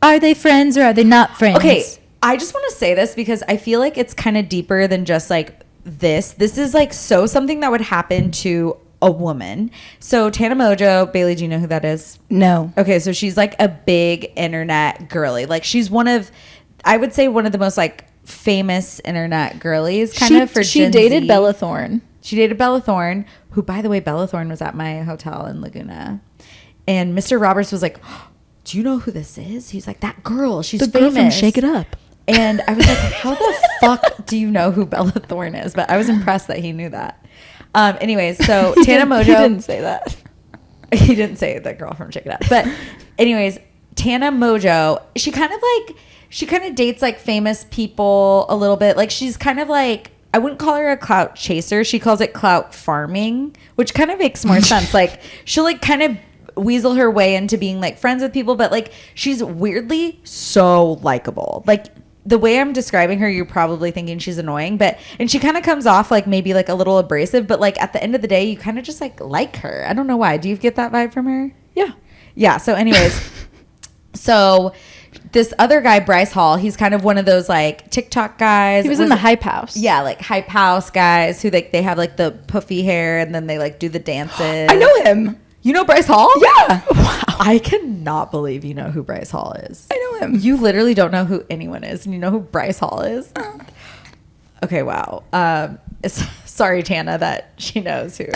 are they friends or are they not friends? Okay, I just want to say this because I feel like it's kind of deeper than just like this. This is like something that would happen to a woman. So Tana Mongeau, Bailey, do you know who that is? No. Okay, so she's like a big internet girly. Like she's I would say one of the most like famous internet girlies for she Gen dated Z. Bella Thorne. She dated Bella Thorne, who, by the way, Bella Thorne was at my hotel in Laguna. And Mr. Roberts was like, do you know who this is? He's like, that girl, she's The famous. girl from Shake It Up. And I was like, how the fuck do you know who Bella Thorne is? But I was impressed that he knew that. Anyways, so Tana Mongeau. He didn't say that. He didn't say the girl from Chicken Up. But anyways, Tana Mongeau, she kind of dates like famous people a little bit. Like she's kind of like, I wouldn't call her a clout chaser. She calls it clout farming, which kind of makes more sense. Like she'll like kind of weasel her way into being like friends with people, but like she's weirdly so likable. Like the way I'm describing her, you're probably thinking she's annoying, and she kind of comes off like maybe like a little abrasive, but like at the end of the day, you kind of just like her. I don't know why. Do you get that vibe from her? Yeah. So anyways, so this other guy, Bryce Hall, he's kind of one of those like TikTok guys. He was in the Hype House. Yeah, like Hype House guys who like they have like the puffy hair and then they like do the dances. I know him. You know Bryce Hall? Yeah. Wow. I cannot believe you know who Bryce Hall is. I know him. You literally don't know who anyone is, and you know who Bryce Hall is? Okay, wow. Sorry, Tana, that she knows who.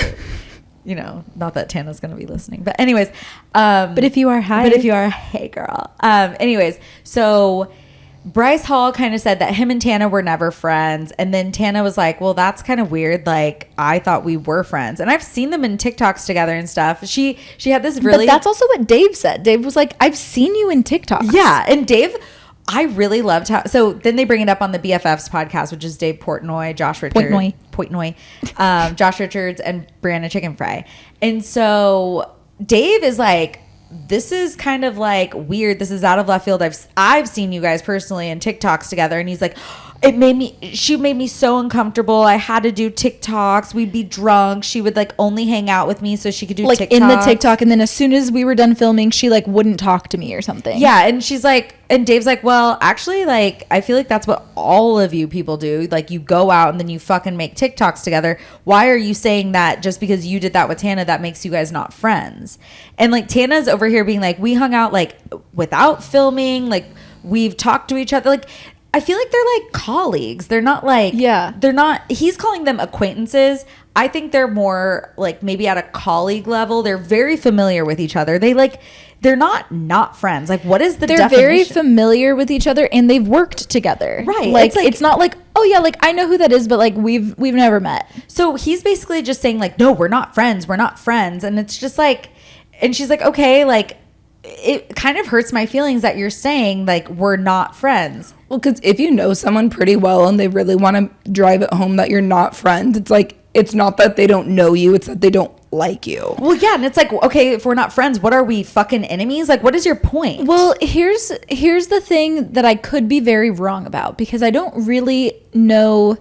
You know, not that Tana's going to be listening. But anyways. But if you are, hi. But if you are, hey, girl. Anyways, so Bryce Hall kind of said that him and Tana were never friends. And then Tana was like, well, that's kind of weird. Like, I thought we were friends. And I've seen them in TikToks together and stuff. She had this really... But that's also what Dave said. Dave was like, I've seen you in TikToks. Yeah. And Dave... I really loved how... So then they bring it up on the BFFs podcast, which is Dave Portnoy, Josh Richards... Portnoy. Josh Richards and Brianna Chickenfry. And so Dave is like... This is kind of like weird. This is out of left field. I've seen you guys personally in TikToks together, and he's like, she made me so uncomfortable. I had to do TikToks. We'd be drunk. She would like only hang out with me so she could do like TikToks. in the TikTok, and then as soon as we were done filming, she like wouldn't talk to me or something. Yeah, and she's like, and Dave's like, well, actually, like I feel like that's what all of you people do. Like you go out and then you fucking make TikToks together. Why are you saying that just because you did that with Tana that makes you guys not friends? And like Tana's over here being like, we hung out like without filming, like we've talked to each other. Like I feel like they're like colleagues. They're not like, they're not, he's calling them acquaintances. I think they're more like maybe at a colleague level. They're very familiar with each other. They're not friends. Like what is the definition? They're very familiar with each other and they've worked together. Right. Like it's not like, oh yeah, like I know who that is, but like we've never met. So he's basically just saying like, no, we're not friends. We're not friends. And it's just like, and she's like, okay, like it kind of hurts my feelings that you're saying like we're not friends. Well, because if you know someone pretty well and they really want to drive it home that you're not friends, it's like, it's not that they don't know you, it's that they don't like you. Well, yeah, and it's like, okay, if we're not friends, what are we, fucking enemies? Like, what is your point? Well, here's the thing that I could be very wrong about, because I don't really know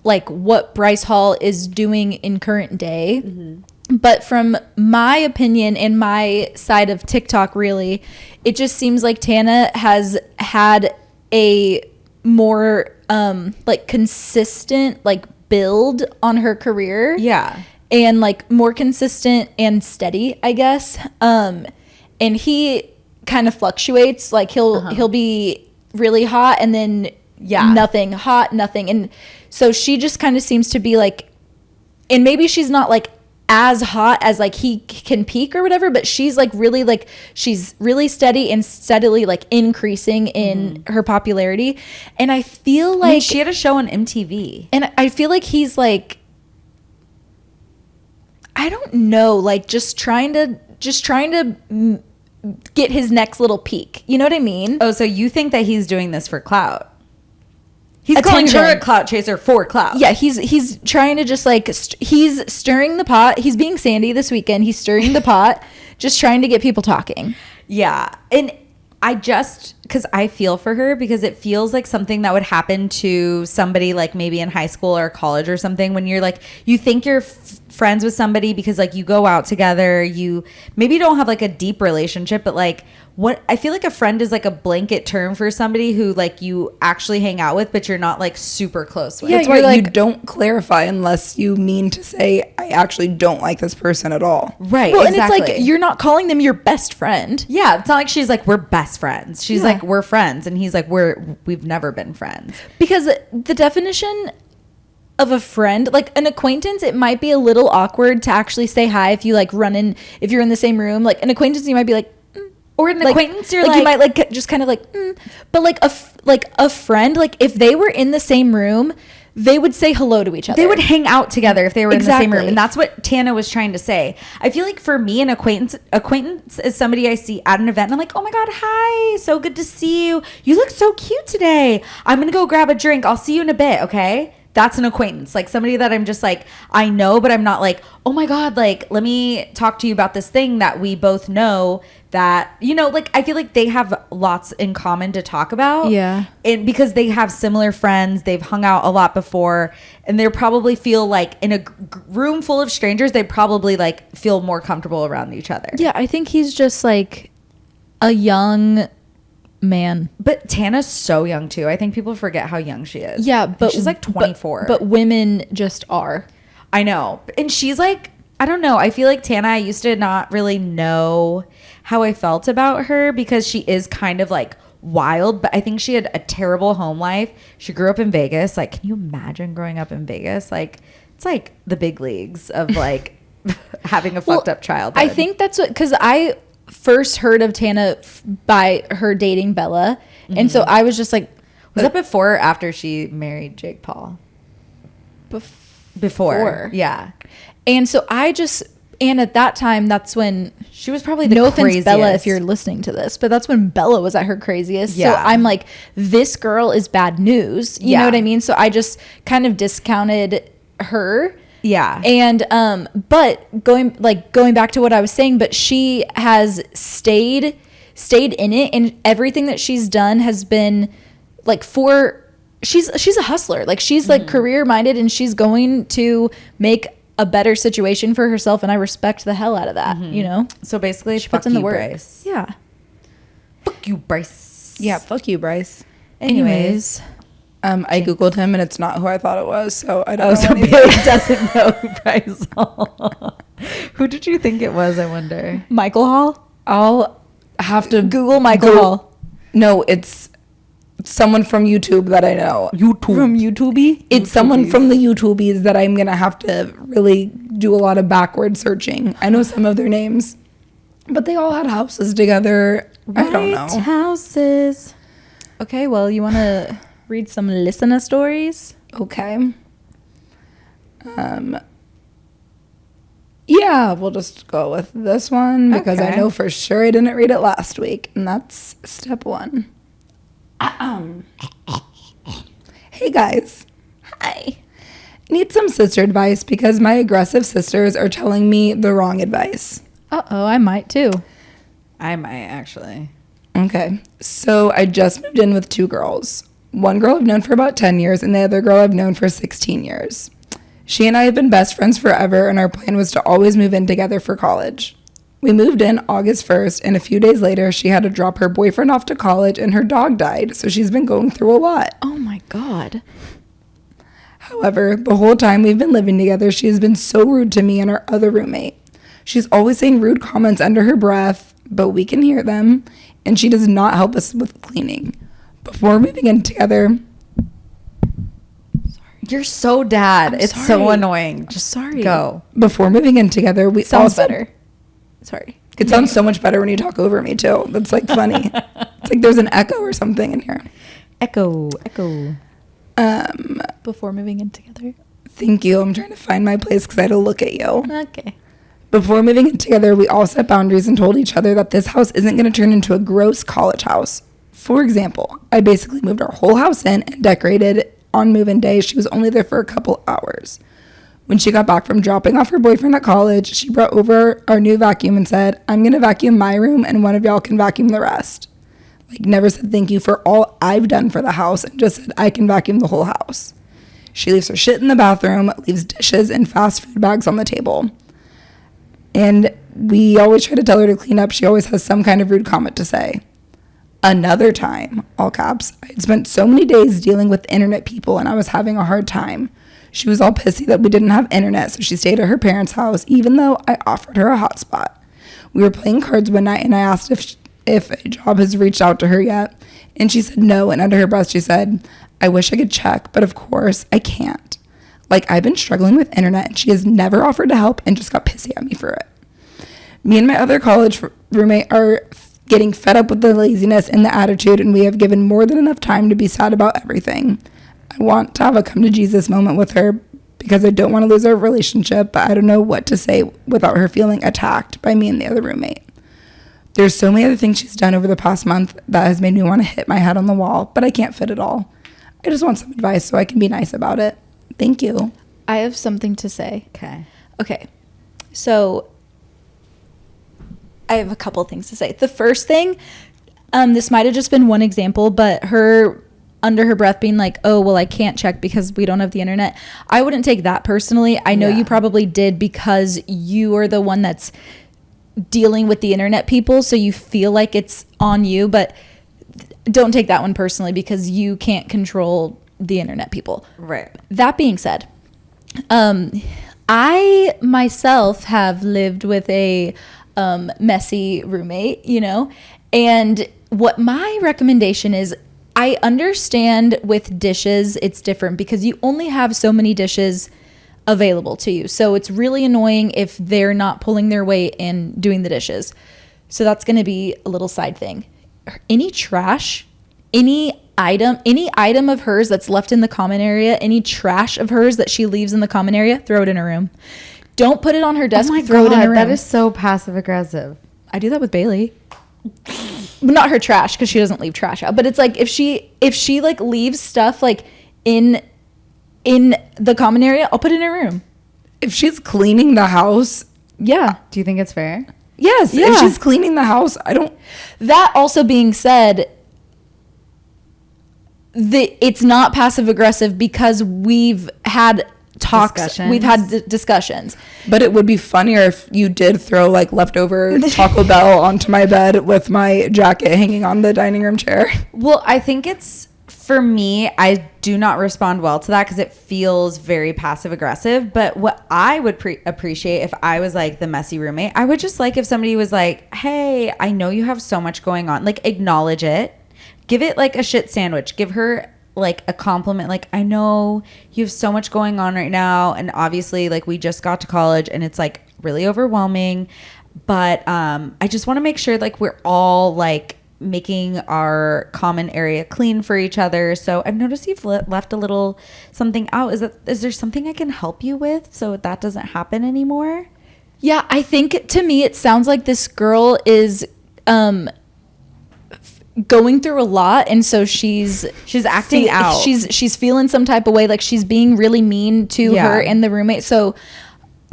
like what Bryce Hall is doing in current day. Mm-hmm. But from my opinion and my side of TikTok, really, it just seems like Tana has had a more like consistent like build on her career. Yeah. And like more consistent and steady, I guess. And he kind of fluctuates. Like he'll be really hot and then nothing, hot, nothing. And so she just kind of seems to be like, and maybe she's not like as hot as like he can peak or whatever, but she's like she's really steady and steadily like increasing in her popularity. And I feel like she had a show on MTV, and I feel like he's like, I don't know, like just trying to get his next little peak. You know what I mean? Oh, so you think that he's doing this for clout? He's Attention. calling her a clout chaser for clout. Yeah, he's trying to just like he's stirring the pot. He's being Sandy this weekend. He's stirring the pot, just trying to get people talking. Yeah, and I just, because I feel for her, because it feels like something that would happen to somebody like maybe in high school or college or something, when you're like, you think you're friends with somebody because like you go out together, you maybe don't have like a deep relationship, but like what I feel like a friend is like a blanket term for somebody who like you actually hang out with, but you're not like super close with. Yeah, that's why like, you don't clarify unless you mean to say, I actually don't like this person at all. Right. Well, exactly. And it's like, you're not calling them your best friend. Yeah. It's not like she's like, we're best friends. She's like, we're friends. And he's like, we've never been friends. Because the definition of a friend, like an acquaintance, it might be a little awkward to actually say hi if you like run in, if you're in the same room. Like an acquaintance, you might be like, or an acquaintance, you're like you might like just kind of like, but like a friend, like if they were in the same room, they would say hello to each other. They would hang out together if they were in the same room. Exactly. And that's what Tana was trying to say. I feel like for me, an acquaintance is somebody I see at an event and I'm like, oh my God, hi, so good to see you. You look so cute today. I'm going to go grab a drink. I'll see you in a bit, okay? That's an acquaintance. Like somebody that I'm just like, I know, but I'm not like, oh my God, like, let me talk to you about this thing that we both know that, you know, like, I feel like they have lots in common to talk about. Yeah. And because they have similar friends, they've hung out a lot before, and they probably feel like in a room full of strangers, they probably like feel more comfortable around each other. Yeah, I think he's just like a young man. But Tana's so young too. I think people forget how young she is. Yeah, but she's like 24. But women just are. I know. And she's like, I don't know. I feel like Tana, I used to not really know how I felt about her because she is kind of like wild, but I think she had a terrible home life. She grew up in Vegas. Like, can you imagine growing up in Vegas? Like, it's like the big leagues of like having a fucked up childhood. I think that's what, because I first heard of Tana by her dating Bella. And so I was just like, was that before or after she married Jake Paul? Before. Yeah. And so and at that time, that's when, She was probably the no craziest. offense, Bella, if you're listening to this, but that's when Bella was at her craziest. Yeah. So I'm like, this girl is bad news. You know what I mean? So I just kind of discounted her. Yeah. And but going back to what I was saying, but she has stayed in it, and everything that she's done has been like she's a hustler. Like she's like career minded, and she's going to make a better situation for herself, and I respect the hell out of that. You know, So basically, she fuck puts in the you, work. Bryce. Yeah. Fuck you, Bryce. Yeah, fuck you, Bryce. Anyways, I googled him and it's not who I thought it was, so I don't Oh, know. so anything. Bailey doesn't know who Bryce. Who did you think it was? I wonder. Michael Hall. I'll have to Google Michael Hall. No, it's someone from YouTube that I know. From YouTube. It's someone from the YouTubies that I'm gonna have to really do a lot of backward searching. I know some of their names, but they all had houses together. I don't know. Houses. Okay, well, you want to read some listener stories? Okay. Yeah, we'll just go with this one because I Okay. know for sure I didn't read it last week, and that's step one. Hey guys. Hi. Need some sister advice because my aggressive sisters are telling me the wrong advice. Uh-oh, I might too. I might actually. Okay, so I just moved in with two girls. One girl I've known for about 10 years and the other girl I've known for 16 years. She and I have been best friends forever, and our plan was to always move in together for college. We moved in August 1st, and a few days later, she had to drop her boyfriend off to college and her dog died, so she's been going through a lot. Oh my God. However, the whole time we've been living together, she has been so rude to me and our other roommate. She's always saying rude comments under her breath, but we can hear them, and she does not help us with cleaning. Before moving in together, You're so dad. It's so sorry. annoying. Just Sorry. go. before moving in together, we Sounds also better. Sorry. It sounds so much better when you talk over me too. That's like funny. It's like there's an echo or something in here. Echo. Before moving in together. Thank you. I'm trying to find my place because I had to look at you. Okay. Before moving in together, we all set boundaries and told each other that this house isn't going to turn into a gross college house. For example, I basically moved our whole house in and decorated on move-in day. She was only there for a couple hours. When she got back from dropping off her boyfriend at college, she brought over our new vacuum and said, I'm going to vacuum my room and one of y'all can vacuum the rest. Like, never said thank you for all I've done for the house and just said I can vacuum the whole house. She leaves her shit in the bathroom, leaves dishes and fast food bags on the table. And we always try to tell her to clean up. She always has some kind of rude comment to say. Another time, all caps, I had spent so many days dealing with internet people and I was having a hard time. She was all pissy that we didn't have internet, so she stayed at her parents' house, even though I offered her a hotspot. We were playing cards one night and I asked if a job has reached out to her yet, and she said no, and under her breath she said, I wish I could check, but of course I can't. Like, I've been struggling with internet and she has never offered to help and just got pissy at me for it. Me and my other college roommate are getting fed up with the laziness and the attitude, and we have given more than enough time to be sad about everything. I want to have a come to Jesus moment with her because I don't want to lose our relationship, but I don't know what to say without her feeling attacked by me and the other roommate. There's so many other things she's done over the past month that has made me want to hit my head on the wall, but I can't fit it all. I just want some advice so I can be nice about it. Thank you. I have something to say. Okay. So I have a couple things to say. The first thing, this might have just been one example, but her under her breath being like, oh, well, I can't check because we don't have the internet. I wouldn't take that personally. I know you probably did because you are the one that's dealing with the internet people, so you feel like it's on you, but don't take that one personally because you can't control the internet people. Right. That being said, I myself have lived with a messy roommate, you know, and what my recommendation is, I understand with dishes, it's different because you only have so many dishes available to you. So it's really annoying if they're not pulling their weight and doing the dishes. So that's going to be a little side thing. Any trash, any item of hers that's left in the common area, any trash of hers that she leaves in the common area, throw it in her room. Don't put it on her desk. Throw it in her room. That is so passive aggressive. I do that with Bailey. But not her trash because she doesn't leave trash out. But it's like if she like leaves stuff like in the common area, I'll put it in her room. If she's cleaning the house, yeah. Do you think it's fair? Yes. Yeah. If she's cleaning the house, I don't. That also being said, it's not passive aggressive because we've had talks. We've had discussions. But it would be funnier if you did throw like leftover Taco Bell onto my bed with my jacket hanging on the dining room chair. Well, I think it's, for me, I do not respond well to that because it feels very passive aggressive. But what I would appreciate if I was like the messy roommate, I would just like if somebody was like, hey, I know you have so much going on. Like, acknowledge it. Give it like a shit sandwich. Give her like a compliment. Like, I know you have so much going on right now. And obviously, like, we just got to college and it's like really overwhelming. But I just want to make sure like we're all like making our common area clean for each other. So I've noticed you've left a little something out. Is there something I can help you with so that doesn't happen anymore? Yeah, I think to me it sounds like this girl is going through a lot, and so she's acting out. She's feeling some type of way, like she's being really mean to her and the roommate. So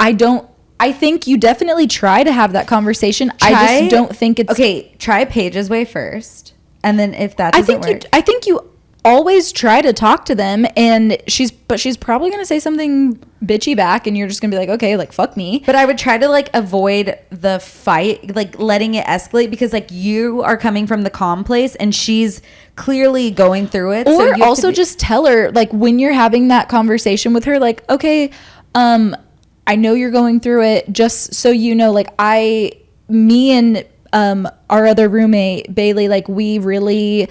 I think you definitely try to have that conversation. I just don't think it's okay. Try Paige's way first, and then if that doesn't work, I think you always try to talk to them, and she's probably gonna say something bitchy back, and you're just gonna be like, okay, like fuck me. But I would try to like avoid the fight, like letting it escalate, because like you are coming from the calm place, and she's clearly going through it. Or so also just tell her, like, when you're having that conversation with her, like, okay, I know you're going through it, just so you know, like, me and our other roommate, Bailey, like, we really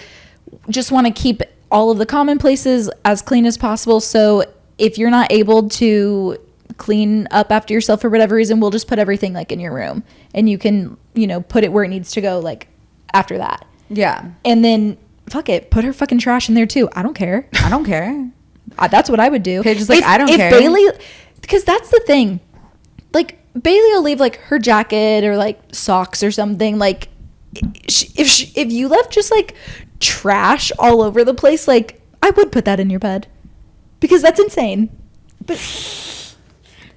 just want to keep all of the common places as clean as possible. So if you're not able to clean up after yourself for whatever reason, we'll just put everything, like, in your room. And you can, put it where it needs to go, like, after that. Yeah. And then, fuck it, put her fucking trash in there, too. I don't care. That's what I would do. Paige's like, I don't care. Bailey... Because that's the thing. Like, Bailey will leave, like, her jacket or, like, socks or something. Like, if you left just, like, trash all over the place, like, I would put that in your bed. Because that's insane. But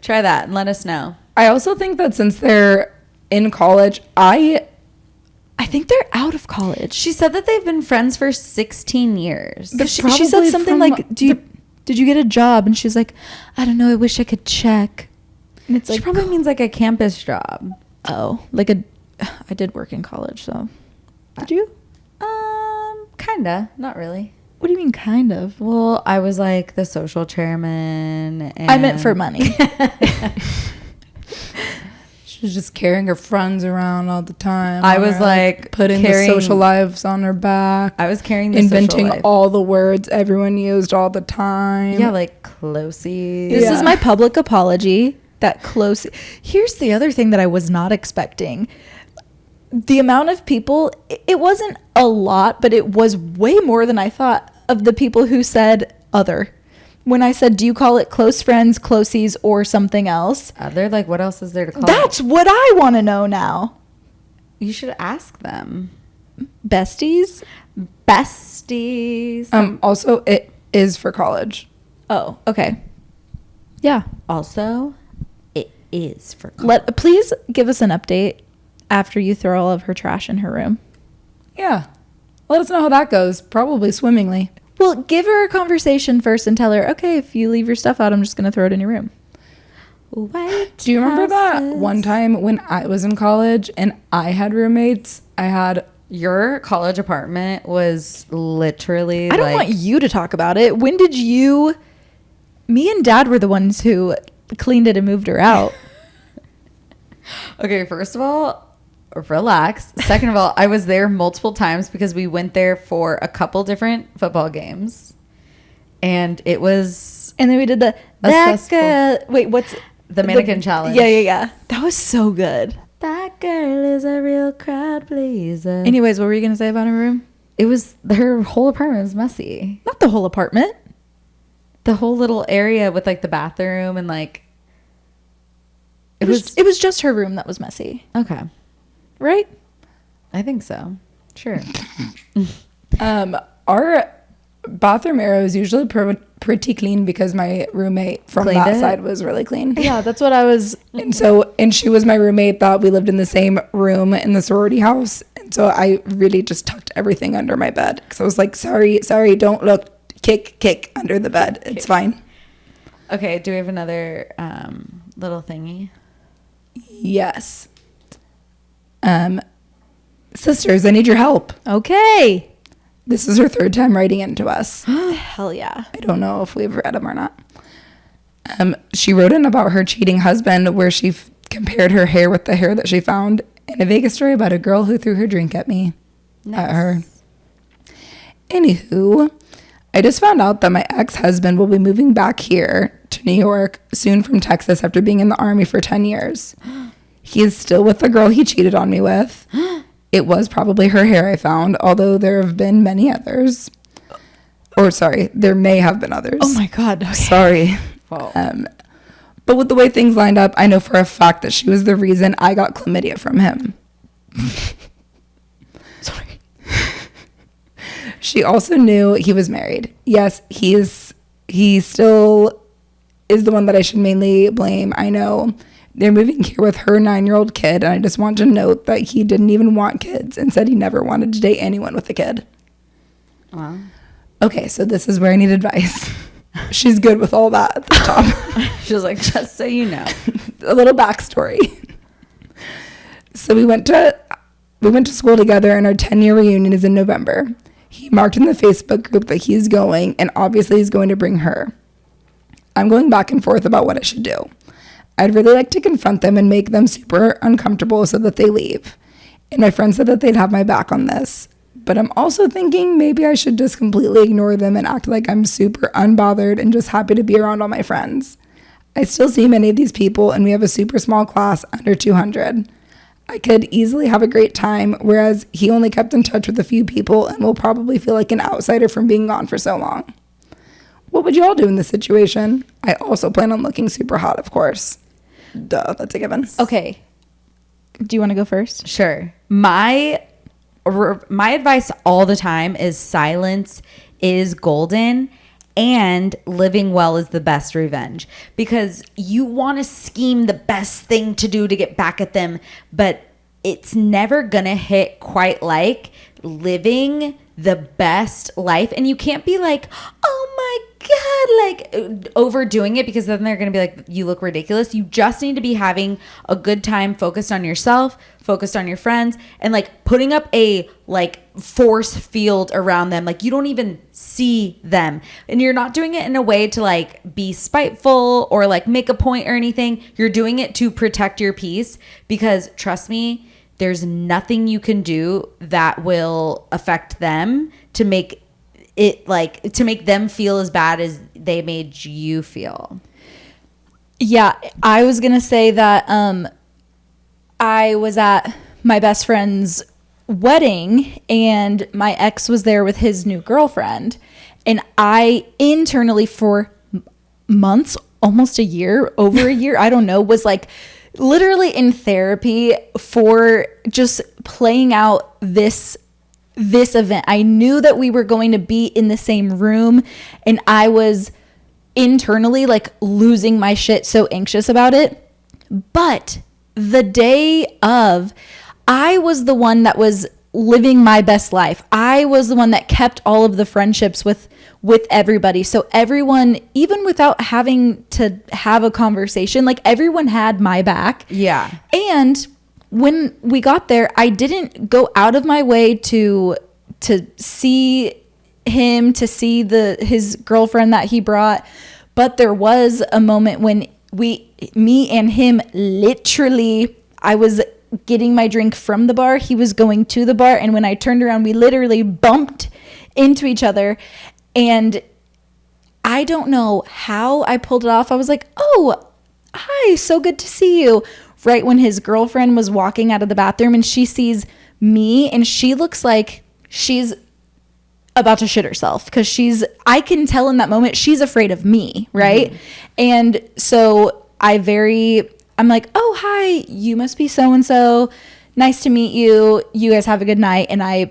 try that and let us know. I also think that since they're in college, I think they're out of college. She said that they've been friends for 16 years. But she said something like, did you get a job? And she's like, I don't know, I wish I could check. And it's like, she probably means like a campus job. Oh, I did work in college, so. Did you? Kinda, not really. What do you mean kind of? Well, I was like the social chairman. And I meant for money. She's just carrying her friends around all the time. I was like putting the social lives on her back. I was carrying the inventing social life. all the words everyone used all the time. Yeah, like closey. This is my public apology. That close. Here's the other thing that I was not expecting. The amount of people, it wasn't a lot, but it was way more than I thought of the people who said other. When I said, do you call it close friends, closies, or something else? They're like, what else is there to call That's it? what I want to know now. You should ask them. Besties? Besties. Also, it is for college. Oh, okay. Yeah. Also, it is for college. Please give us an update after you throw all of her trash in her room. Yeah. Let us know how that goes. Probably swimmingly. Well, give her a conversation first and tell her, okay, if you leave your stuff out, I'm just going to throw it in your room. Do you remember that one time when I was in college and I had roommates? Your college apartment was literally I don't want you to talk about it. When did you... Me and Dad were the ones who cleaned it and moved her out. Okay, first of all, relax. Second of all, I was there multiple times because we went there for a couple different football games. And it was... And then we did the... Wait, what's... The mannequin challenge. Yeah. That was so good. That girl is a real crowd pleaser. Anyways, what were you going to say about her room? It was... Her whole apartment was messy. Not the whole apartment. The whole little area with like the bathroom and like... It was just her room that was messy. Okay. Right? I think so. Sure. Our bathroom area was usually pretty clean because my roommate from Cleaned that it? side was really clean. Yeah, that's what I was... And she was my roommate that we lived in the same room in the sorority house. And so I really just tucked everything under my bed. Because I was like, sorry, don't look. Kick under the bed. It's fine. Okay, do we have another little thingy? Yes. Sisters, I need your help. Okay. This is her third time writing into us. Hell yeah. I don't know if we've read them or not. She wrote in about her cheating husband where she compared her hair with the hair that she found in a Vegas story about a girl who threw her drink at me. Nice. At her. Anywho, I just found out that my ex-husband will be moving back here to New York soon from Texas after being in the Army for 10 years. He is still with the girl he cheated on me with. It was probably her hair I found, although there have been many others. Or sorry, there may have been others. Oh my God. Okay. Sorry. Wow. But with the way things lined up, I know for a fact that she was the reason I got chlamydia from him. Sorry. She also knew he was married. Yes, he still is the one that I should mainly blame. I know. They're moving here with her 9-year-old kid, and I just want to note that he didn't even want kids and said he never wanted to date anyone with a kid. Wow. Okay, so this is where I need advice. She's good with all that at the top. She was like, just so you know. A little backstory. So we went to school together, and our 10-year reunion is in November. He marked in the Facebook group that he's going, and obviously he's going to bring her. I'm going back and forth about what I should do. I'd really like to confront them and make them super uncomfortable so that they leave. And my friend said that they'd have my back on this. But I'm also thinking maybe I should just completely ignore them and act like I'm super unbothered and just happy to be around all my friends. I still see many of these people, and we have a super small class, under 200. I could easily have a great time, whereas he only kept in touch with a few people and will probably feel like an outsider from being gone for so long. What would you all do in this situation? I also plan on looking super hot, of course. Duh, that's a given. Okay. Do you want to go first? Sure. My advice all the time is silence is golden and living well is the best revenge, because you want to scheme the best thing to do to get back at them, but it's never going to hit quite like living the best life. And you can't be like, oh my God, like overdoing it, because then they're going to be like, you look ridiculous. You just need to be having a good time, focused on yourself, focused on your friends, and like putting up a like force field around them. Like you don't even see them, and you're not doing it in a way to like be spiteful or like make a point or anything. You're doing it to protect your peace, because trust me, there's nothing you can do that will affect them to make it like to make them feel as bad as they made you feel. Yeah, I was gonna say that I was at my best friend's wedding and my ex was there with his new girlfriend, and I internally for months, almost a year, over a year, I don't know, was like literally in therapy for just playing out this event. I knew that we were going to be in the same room, and I was internally like losing my shit, so anxious about it. But the day of, I was the one that was living my best life. I was the one that kept all of the friendships with everybody. So everyone, even without having to have a conversation, like everyone had my back. Yeah. And when we got there, I didn't go out of my way to see him, to see his girlfriend that he brought. But there was a moment when me and him, literally, I was getting my drink from the bar. He was going to the bar. And when I turned around, we literally bumped into each other. And I don't know how I pulled it off. I was like, oh, hi, so good to see you. Right when his girlfriend was walking out of the bathroom, and she sees me, and she looks like she's about to shit herself, because I can tell in that moment she's afraid of me, right? Mm-hmm. And so I'm like, oh, hi, you must be so-and-so. Nice to meet you. You guys have a good night. And I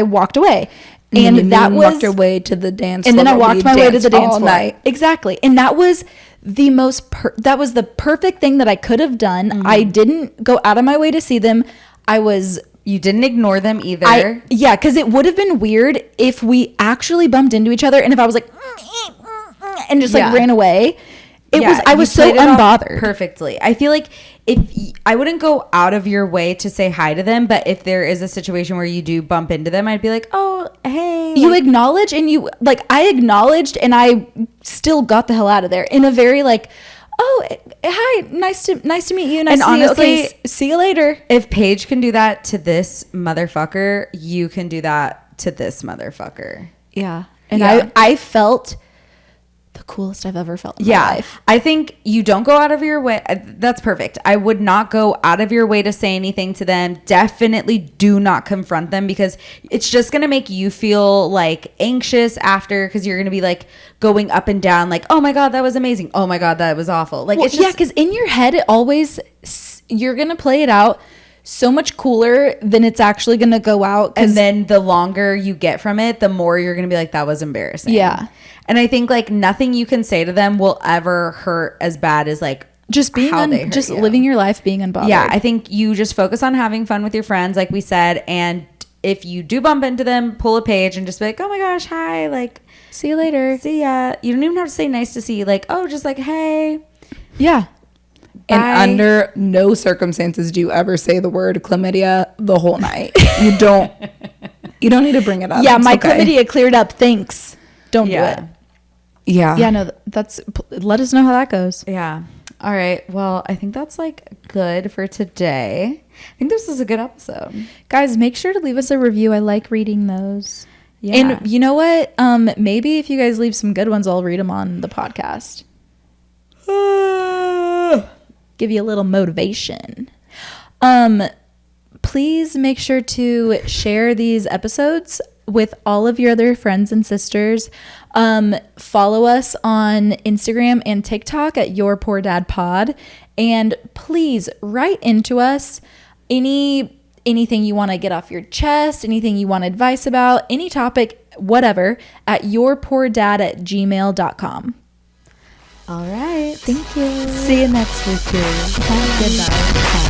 walked away. And that was walked your way to the dance. And then I walked my way to the dance floor. Night. Exactly. And that was the the perfect thing that I could have done. Mm-hmm. I didn't go out of my way to see them. You didn't ignore them either. Yeah, because it would have been weird if we actually bumped into each other, and if I was like, and just like ran away. I was so unbothered. Perfectly. I feel like I wouldn't go out of your way to say hi to them, but if there is a situation where you do bump into them, I'd be like, oh, hey. You acknowledge, and I acknowledged, and I still got the hell out of there in a very like, oh, hi, nice to meet you. Nice to honestly, see you. Okay, see you later. If Paige can do that to this motherfucker, you can do that to this motherfucker. Yeah. And I felt the coolest I've ever felt in my life. I think you don't go out of your way. That's perfect. I would not go out of your way to say anything to them. Definitely do not confront them, because it's just going to make you feel like anxious after, because you're going to be like going up and down like, oh my God, that was amazing. Oh my God, that was awful. Like, it's just, because in your head, it always, you're going to play it out so much cooler than it's actually going to go out. And then the longer you get from it, the more you're going to be like, that was embarrassing. Yeah. And I think like nothing you can say to them will ever hurt as bad as like just being just living your life being unbothered. Yeah, I think you just focus on having fun with your friends, like we said. And if you do bump into them, pull a Page and just be like, oh my gosh, hi, like, see you later. See ya. You don't even have to say nice to see you. Like, oh, just like, hey. Yeah. And under no circumstances do you ever say the word chlamydia the whole night. You don't need to bring it up. Yeah, my chlamydia cleared up. Thanks. Don't do it. Yeah. Yeah, no, let us know how that goes. Yeah. All right. Well, I think that's like good for today. I think this is a good episode. Guys, make sure to leave us a review. I like reading those. Yeah. And you know what? Maybe if you guys leave some good ones, I'll read them on the podcast. Give you a little motivation. Please make sure to share these episodes with all of your other friends and sisters. Follow us on Instagram and TikTok at Your Poor Dad Pod. And please write into us anything you want to get off your chest, anything you want advice about, any topic, whatever, at yourpoordad@gmail.com. All right. Thank you. See you next week. Goodbye.